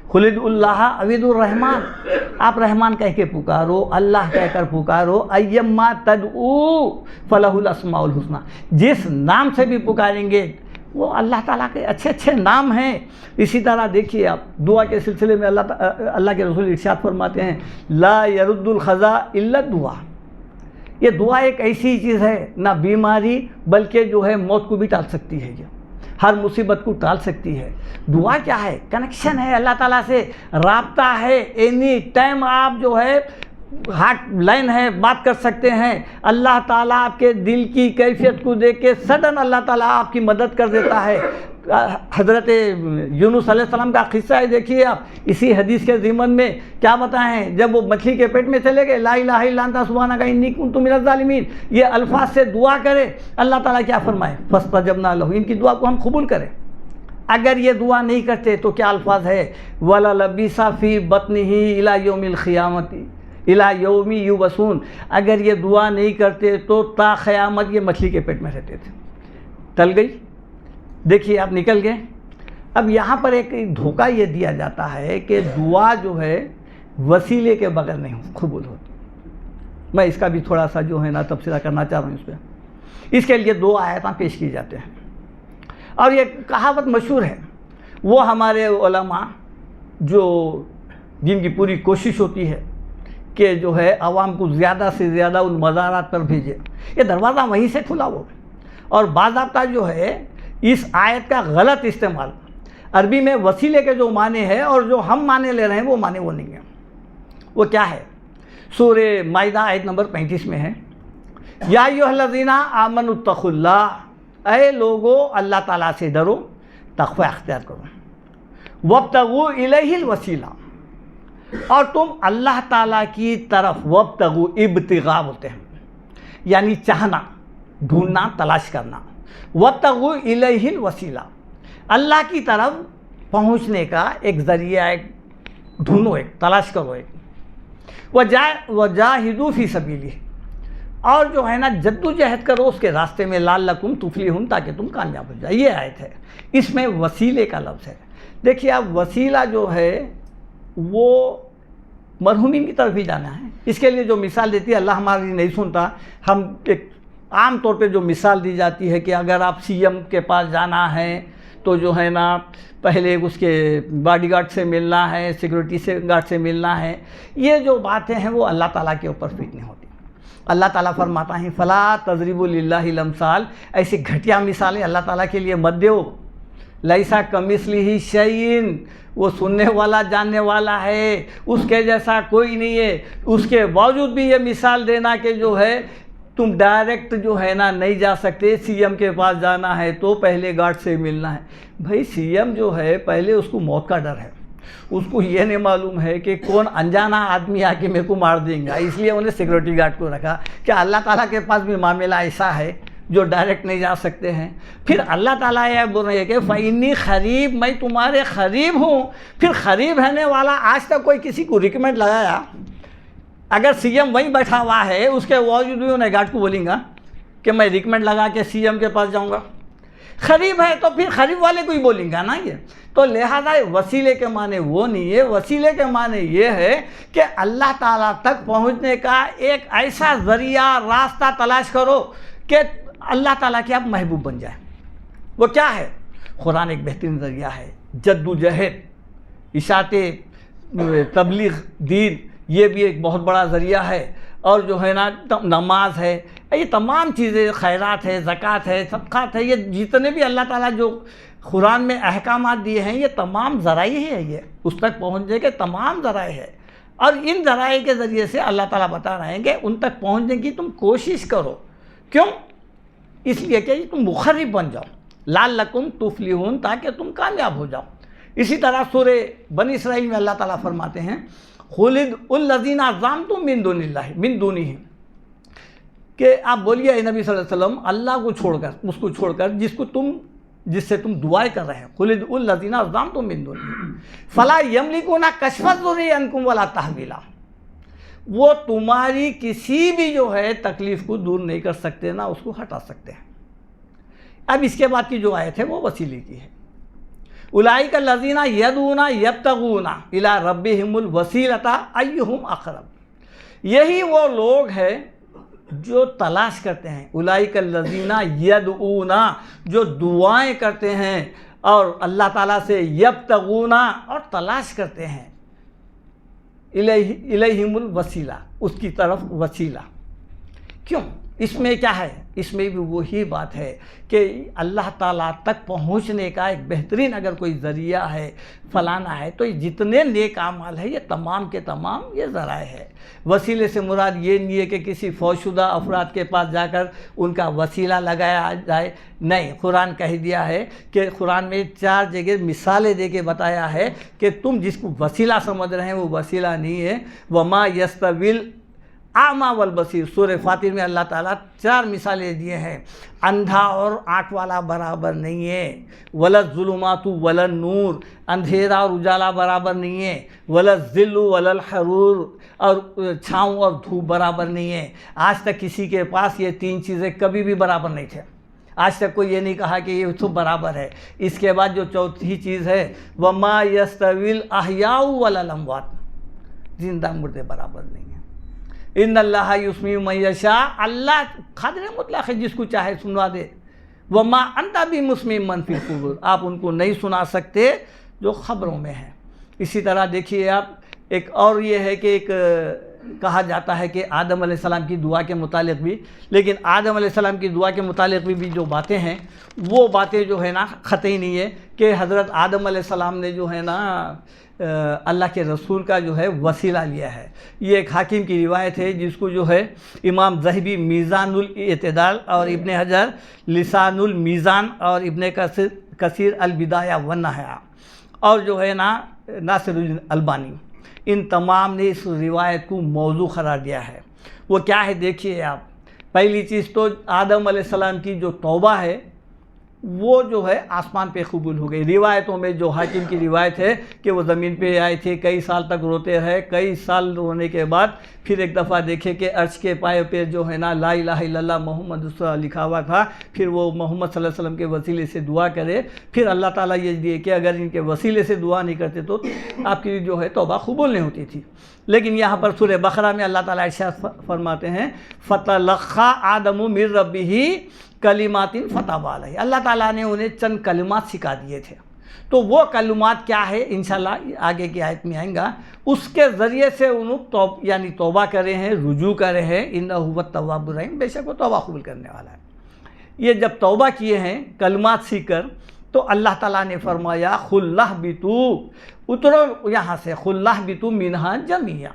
قل ادعوا اللہ او ادعوا الرحمن، آپ رحمان کہہ کے پکارو، اللہ کہہ کر پکارو، ایما تدعو فلہ الاسماء الحسنی، جس نام سے بھی پکاریں گے وہ اللہ تعالیٰ کے اچھے اچھے نام ہیں۔ اسی طرح دیکھیے آپ دعا کے سلسلے میں اللہ کے رسول ارشاد فرماتے ہیں لا يرد الخزا الا الدعاء، یہ دعا ایک ایسی چیز ہے نہ بیماری بلکہ جو ہے موت کو بھی ٹال سکتی ہے، یہ ہر مصیبت کو ٹال سکتی ہے۔ دعا کیا ہے؟ کنیکشن ہے اللہ تعالیٰ سے، رابطہ ہے، اینی ٹائم آپ جو ہے ہارٹ لائن ہے، بات کر سکتے ہیں، اللہ تعالیٰ آپ کے دل کی کیفیت کو دیکھ کے سڈن اللہ تعالیٰ آپ کی مدد کر دیتا ہے۔ حضرت یونس علیہ السلام کا قصہ ہے، دیکھیے آپ اسی حدیث کے ضمن میں کیا بتائیں، جب وہ مچھلی کے پیٹ میں چلے گئے، لا الہ الا انت سبحانک انی کنت من الظالمین، یہ الفاظ سے دعا کرے، اللہ تعالیٰ کیا فرمائے، فاستجبنا لہ، ان کی دعا کو ہم قبول کریں۔ اگر یہ دعا نہیں کرتے تو کیا الفاظ ہے، وَلَلَبِثَ فِي بَطْنِهِ إِلَى يَوْمِ الْقِيَامَةِ إِلَى يَوْمِ يُبْعَثُونَ، اگر یہ دعا نہیں کرتے تو تا قیامت یہ مچھلی کے پیٹ میں رہتے تھے۔ ٹل گئی، دیکھیے آپ نکل گئے۔ اب یہاں پر ایک دھوکہ یہ دیا جاتا ہے کہ دعا جو ہے وسیلے کے بغیر نہیں قبول ہوتی۔ میں اس کا بھی تھوڑا سا جو ہے نا تبصرہ کرنا چاہ رہا ہوں اس پہ۔ اس کے لیے 2 آیتاں پیش کی جاتے ہیں، اور یہ کہاوت مشہور ہے، وہ ہمارے علماء جن کی پوری کوشش ہوتی ہے کہ جو ہے عوام کو زیادہ سے زیادہ ان مزارات پر بھیجے، یہ دروازہ وہیں سے کھلا ہو۔ اور باضابطہ جو ہے اس آیت کا غلط استعمال، عربی میں وسیلے کے جو معنی ہے اور جو ہم معنی لے رہے ہیں وہ معنی وہ نہیں ہے۔ وہ کیا ہے؟ سورہ مائدہ آیت نمبر 35 میں ہے، یا ایھا الذین آمنوا اتقوا اللہ، اے لوگو اللہ تعالیٰ سے ڈرو، تقوی اختیار کرو، وابتغوا الیہ الوسیلہ، اور تم اللہ تعالیٰ کی طرف، وابتغوا ابتغاء بولتے ہیں، یعنی چاہنا، ڈھونڈنا، تلاش کرنا، وابتغوا الیہ الوسیلہ، اللہ کی طرف پہنچنے کا ایک ذریعہ، ایک ڈھونڈو، ایک تلاش کرو، ایک وجاہدوا فی سبیلہ، اور جو ہے نا جدوجہد کرو اس کے راستے میں، لعلکم تفلحون، تاکہ تم کامیاب ہو جائے۔ یہ آیت ہے، اس میں وسیلے کا لفظ ہے۔ دیکھیے اب وسیلہ جو ہے وہ مرحومین کی طرف ہی جانا ہے۔ اس کے لیے جو مثال دیتی ہے، اللہ ہماری نہیں سنتا، ہم ایک عام طور پہ جو مثال دی جاتی ہے کہ اگر آپ سی ایم کے پاس جانا ہے تو جو ہے نا پہلے اس کے باڈی گارڈ سے ملنا ہے، سیکورٹی سے گارڈ سے ملنا ہے، یہ جو باتیں ہیں وہ اللہ تعالیٰ کے اوپر فٹ نہیں ہوتی۔ اللہ تعالیٰ فرماتا ہے فلا تضربوا للہ الامثال، ایسی گھٹیا مثالیں اللہ تعالیٰ کے لیے مت دیو، لیسا کمثلہ شیء، وہ سننے والا جاننے والا ہے، اس کے جیسا کوئی نہیں ہے، اس کے باوجود بھی یہ مثال دینا کہ جو ہے تم ڈائریکٹ جو ہے نا نہیں جا سکتے، سی ایم کے پاس جانا ہے تو پہلے گارڈ سے ملنا ہے۔ بھائی سی ایم جو ہے پہلے اس کو موت کا ڈر ہے، اس کو یہ نہیں معلوم ہے کہ کون انجانا آدمی آ کے میرے کو مار دیں گا، اس لیے انہیں سیکورٹی گارڈ کو رکھا۔ کیا اللہ تعالیٰ کے پاس بھی معاملہ ایسا ہے جو ڈائریکٹ نہیں جا سکتے ہیں؟ پھر اللہ تعالیٰ یہ بول رہے ہیں کہ فَإِنِّي قریب، میں تمہارے قریب ہوں۔ پھر قریب رہنے والا آج تک کوئی کسی کو ریکمنڈ لگایا؟ اگر سی ایم وہیں بیٹھا ہوا ہے اس کے باوجود بھی انہیں گارڈ کو بولیں گا کہ میں ریکمنڈ لگا کے سی ایم کے پاس جاؤں گا؟ قریب ہے تو پھر قریب والے کو ہی بولیں گا نا یہ۔ تو لہذا وسیلے کے معنی وہ نہیں ہے، وسیلے کے معنی یہ ہے کہ اللہ تعالیٰ تک پہنچنے کا ایک ایسا ذریعہ، راستہ تلاش کرو کہ اللہ تعالیٰ کے آپ محبوب بن جائیں۔ وہ کیا ہے؟ قرآن ایک بہترین ذریعہ ہے، جدوجہد، اشاعت تبلیغ دین، یہ بھی ایک بہت بڑا ذریعہ ہے، اور جو ہے نا نماز ہے، یہ تمام چیزیں، خیرات ہے، زکوٰۃ ہے، صدقات ہے، یہ جتنے بھی اللہ تعالیٰ جو قرآن میں احکامات دیے ہیں یہ تمام ذرائع ہی ہے، یہ اس تک پہنچنے کے تمام ذرائع ہے۔ اور ان ذرائع کے ذریعے سے اللہ تعالیٰ بتا رہے ہیں کہ ان تک پہنچنے کی تم کوشش کرو۔ کیوں؟ اس لیے کہ تم مخرب بن جاؤ، لعلکم تفلحون، تاکہ تم کامیاب ہو جاؤ۔ اسی طرح سورہ بنی اسرائیل میں اللہ تعالیٰ فرماتے ہیں خُلِدْ الَّذِينَ زَعَمْتُم مِّن دُونِ اللَّهِ مِن دُونِهِ، کہ آپ بولیے اے نبی صلی اللہ علیہ وسلم، اللہ کو چھوڑ کر، اس کو چھوڑ کر جس سے تم دعائیں کر رہے ہیں، خُلِدْ الَّذِينَ زَعَمْتُم مِّن دُونِهِ فَلَا يَمْلِكُونَ كَشْفَ الضُّرِّ عَنكُمْ وَلَا تَحْوِيلًا، وہ تمہاری کسی بھی جو ہے تکلیف کو دور نہیں کر سکتے، نہ اس کو ہٹا سکتے ہیں۔ اب اس کے بعد کی جو آیت ہے وہ وسیلے کی ہے، اولئک الذین یدعون یبتغون الی ربہم الوسیلۃ ایہم اقرب، یہی وہ لوگ ہیں جو تلاش کرتے ہیں، اولئک الذین یدعون، جو دعائیں کرتے ہیں اور اللہ تعالیٰ سے، یبتغون، اور تلاش کرتے ہیں، الیہم الوسیلہ، اس کی طرف وسیلہ۔ کیوں؟ اس میں کیا ہے؟ اس میں بھی وہی بات ہے کہ اللہ تعالیٰ تک پہنچنے کا ایک بہترین اگر کوئی ذریعہ ہے فلانا ہے تو جتنے نیک اعمال ہے یہ تمام کے تمام یہ ذرائع ہے۔ وسیلے سے مراد یہ نہیں ہے کہ کسی فوت شدہ افراد کے پاس جا کر ان کا وسیلہ لگایا جائے، نہیں، قرآن کہہ دیا ہے کہ قرآن میں 4 جگہ مثالیں دے کے بتایا ہے کہ تم جس کو وسیلہ سمجھ رہے ہیں وہ وسیلہ نہیں ہے۔ وما یستویل اعمیٰ والبصیر، سورہ فاطر میں اللہ تعالیٰ 4 مثالیں دیے ہیں۔ اندھا اور آنکھ والا برابر نہیں ہے، ولا الظلمات ولا النور، اندھیرا اور اجالا برابر نہیں ہے، ولا الظل ولا الحرور، اور چھاؤں اور دھوپ برابر نہیں ہے۔ آج تک کسی کے پاس یہ 3 چیزیں کبھی بھی برابر نہیں تھے، آج تک کوئی یہ نہیں کہا کہ یہ تو برابر ہے۔ اس کے بعد جو چوتھی چیز ہے وما یستوی الاحیاء ولا الاموات، زندہ مردے برابر نہیں ہیں۔ ان اللہ یسمیع من یشاء، اللہ قادر مطلق ہے، جس کو چاہے سنوا دے۔ وما انت بمسمیع من فی القبور، آپ ان کو نہیں سنا سکتے جو خبروں میں ہیں۔ اسی طرح دیکھیے آپ، ایک اور یہ ہے کہ ایک کہا جاتا ہے کہ آدم علیہ السلام کی دعا کے متعلق بھی، لیکن آدم علیہ السلام کی دعا کے متعلق بھی جو باتیں ہیں وہ باتیں جو ہے نا قطعی نہیں ہے کہ حضرت آدم علیہ السلام نے جو ہے نا اللہ کے رسول کا جو ہے وسیلہ لیا ہے۔ یہ ایک حاکم کی روایت ہے جس کو جو ہے امام ذہبی میزان الاعتدال اور ابن حجر لسان المیزان اور ابن کثیر البدایہ والنہایہ اور جو ہے نا ناصر الدین البانی، ان تمام نے اس روایت کو موضوع قرار دیا ہے۔ وہ کیا ہے دیکھیے آپ، پہلی چیز تو آدم علیہ السلام کی جو توبہ ہے وہ جو ہے آسمان پہ قبول ہو گئی۔ روایتوں میں جو حاکم کی روایت ہے کہ وہ زمین پہ آئے تھے، کئی سال تک روتے رہے، کئی سال رونے کے بعد پھر ایک دفعہ دیکھے کہ عرش کے پائے پہ جو ہے نا لا الہ الا اللہ محمد رسول اللہ لکھا ہوا تھا، پھر وہ محمد صلی اللہ علیہ وسلم کے وسیلے سے دعا کرے، پھر اللہ تعالیٰ یہ دیے کہ اگر ان کے وسیلے سے دعا نہیں کرتے تو آپ کی جو ہے توبہ قبول نہیں ہوتی تھی۔ لیکن یہاں پر سورہ بقرہ میں اللہ تعالیٰ ارشاد فرماتے ہیں فَتَلَقَّىٰ آدَمُ مِن رَبِّهِ کلمات فتاب علیہ، اللہ تعالیٰ نے انہیں چند کلمات سکھا دیے تھے۔ تو وہ کلمات کیا ہے انشاءاللہ آگے کی آیت میں آئیں گا، اس کے ذریعے سے انہوں یعنی توبہ کرے ہیں، رجوع کرے ہیں، انہ هو التواب الرحیم، بے شک وہ توبہ قبول کرنے والا ہے۔ یہ جب توبہ کیے ہیں کلمات سیکھ کر تو اللہ تعالیٰ نے فرمایا قُلْ اهْبِطُوا، اترو یہاں سے، قُلْ اهْبِطُوا مِنْهَا جَمِيعًا،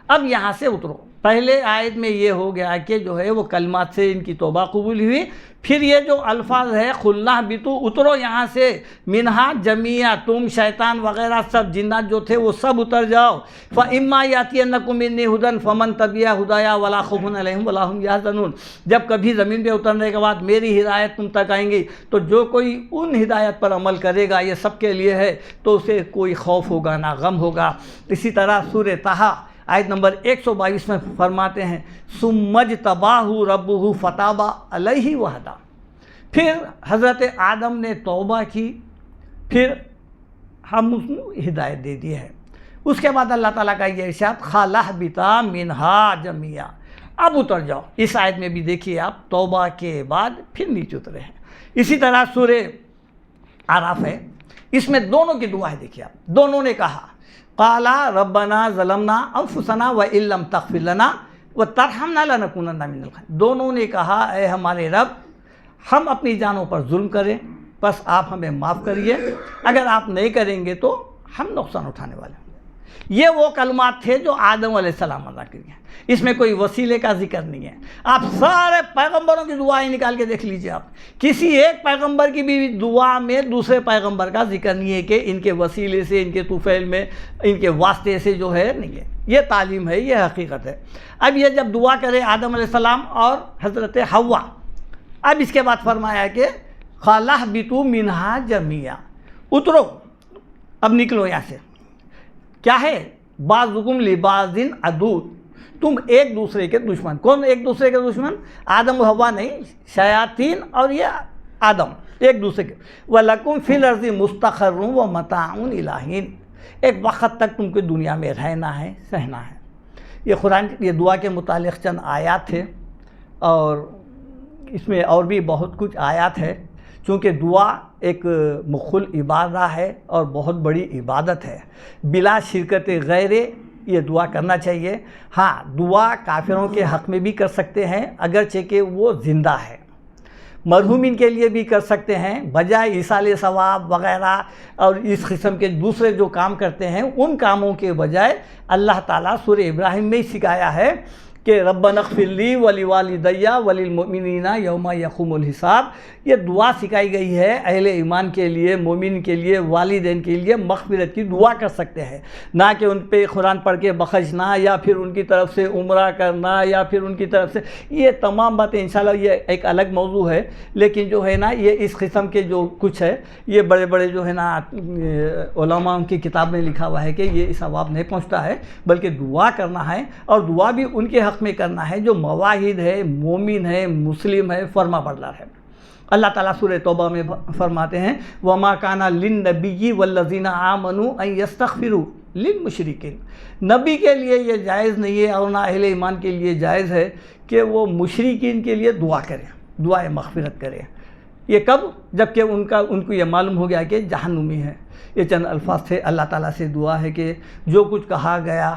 اب یہاں سے اترو۔ پہلے آیت میں یہ ہو گیا کہ جو ہے وہ کلمات سے ان کی توبہ قبول ہوئی، پھر یہ جو الفاظ ہے قُلْ اهْبِطُوا، اترو یہاں سے، مِنْهَا جَمِيعًا، تم شیطان وغیرہ سب جنات جو تھے وہ سب اتر جاؤ۔ فَإِمَّا يَأْتِيَنَّكُم مِّنِّي هُدًى فَمَن تَبِعَ هُدَايَا وَلَا خَوْفٌ عَلَيْهِمْ وَلَا هُمْ يَحْزَنُونَ، جب کبھی زمین پہ اترنے کے بعد میری ہدایت تم تک آئیں گی تو جو کوئی ان ہدایت پر عمل کرے گا یہ سب کے لیے ہے، تو اسے کوئی خوف ہوگا نہ غم ہوگا۔ اسی طرح سورہ طٰہٰ آیت نمبر 122 میں فرماتے ہیں ثُمَّ اجْتَبَاهُ رَبُّهُ فَتَابَ عَلَيْهِ وَهَدَىٰ، پھر حضرت آدم نے توبہ کی، پھر ہم اس کو ہدایت دے دی ہے۔ اس کے بعد اللہ تعالیٰ کا یہ ارشاد قَالَ اهْبِطَا مِنْهَا جَمِيعًا، اب اتر جاؤ۔ اس آیت میں بھی دیکھیے آپ توبہ کے بعد پھر نیچے اترے ہیں۔ اسی طرح سورہ اعراف ہے، اس میں دونوں کی دعا ہے، دیکھیے آپ، دونوں نے کہا قَالَ رَبَّنَا ظَلَمْنَا أَنفُسَنَا وَإِن لَّمْ تَغْفِرْ لَنَا وَتَرْحَمْنَا لَنَكُونَنَّ مِنَ الْخَاسِرِينَ، دونوں نے کہا اے ہمارے رب ہم اپنی جانوں پر ظلم کریں، بس آپ ہمیں معاف کریے، اگر آپ نہیں کریں گے تو ہم نقصان اٹھانے والے ہوں گے۔ یہ وہ کلمات تھے جو آدم علیہ السلام ادا کیے، اس میں کوئی وسیلے کا ذکر نہیں ہے۔ آپ سارے پیغمبروں کی دعائیں نکال کے دیکھ لیجئے، آپ کسی ایک پیغمبر کی بھی دعا میں دوسرے پیغمبر کا ذکر نہیں ہے کہ ان کے وسیلے سے، ان کے طفیل میں، ان کے واسطے سے جو ہے نہیں ہے۔ یہ تعلیم ہے، یہ حقیقت ہے۔ اب یہ جب دعا کرے آدم علیہ السلام اور حضرت حوا، اب اس کے بعد فرمایا کہ قَالَ اهْبِطُوا مِنْهَا جَمِيعًا، اترو، اب نکلو یہاں سے۔ کیا ہے؟ بَعْضُكُمْ لِبَعْضٍ عَدُوٌّ، تم ایک دوسرے کے دشمن۔ کون ایک دوسرے کے دشمن؟ آدم و حوا نہیں، شیاطین اور یہ آدم ایک دوسرے کے۔ وَلَكُمْ فِي الْأَرْضِ مُسْتَقَرٌّ وَمَتَاعٌ إِلَىٰ حِينٍ، ایک وقت تک تم کو دنیا میں رہنا ہے، سہنا ہے۔ یہ قرآن یہ دعا کے متعلق چند آیات تھے، اور اس میں اور بھی بہت کچھ آیات ہے، چونکہ دعا ایک مخل عبادہ ہے اور بہت بڑی عبادت ہے، بلا شرکت غیر یہ دعا کرنا چاہیے۔ ہاں، دعا کافروں کے حق میں بھی کر سکتے ہیں اگرچہ کہ وہ زندہ ہے، مرحومین کے لیے بھی کر سکتے ہیں، بجائے ایصال ثواب وغیرہ اور اس قسم کے دوسرے جو کام کرتے ہیں ان کاموں کے بجائے اللہ تعالیٰ سورہ ابراہیم میں ہی سکھایا ہے کہ ربنا اغفر لی ولوالدی وللمؤمنین یوم یقوم الحساب۔ یہ دعا سکھائی گئی ہے اہل ایمان کے لیے، مومن کے لیے، والدین کے لیے مغفرت کی دعا کر سکتے ہیں، نہ کہ ان پہ قرآن پڑھ کے بخشنا یا پھر ان کی طرف سے عمرہ کرنا یا پھر ان کی طرف سے، یہ تمام باتیں انشاءاللہ یہ ایک الگ موضوع ہے۔ لیکن جو ہے نا یہ اس قسم کے جو کچھ ہے یہ بڑے بڑے جو ہے نا علماء کی کتاب میں لکھا ہوا ہے کہ یہ ثواب نہیں پہنچتا ہے، بلکہ دعا کرنا ہے، اور دعا بھی ان کے حق میں کرنا ہے جو مواحد ہے، مومن ہے، مسلم ہے، فرما بردار ہے۔ اللہ تعالیٰ سورہ توبہ میں فرماتے ہیں وَمَا كَانَ لِلنَّبِيِّ وَالَّذِينَ آمَنُوا أَن يَسْتَغْفِرُوا لِلْمُشْرِكِينَ۔ نبی کے لیے یہ جائز نہیں ہے اور نہ اہل ایمان کے لیے جائز ہے کہ وہ مشرکین کے لیے دعا کریں، دعائے مغفرت کریں۔ یہ کب؟ جب کہ ان کو یہ معلوم ہو گیا کہ جہنمی ہے۔ یہ چند الفاظ تھے۔ اللہ تعالیٰ سے دعا ہے کہ جو کچھ کہا گیا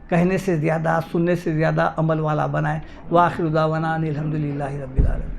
کہنے سے زیادہ، سننے سے زیادہ عمل والا بنائے۔ وآخر دعوانا ان الحمدللہ رب العالمین۔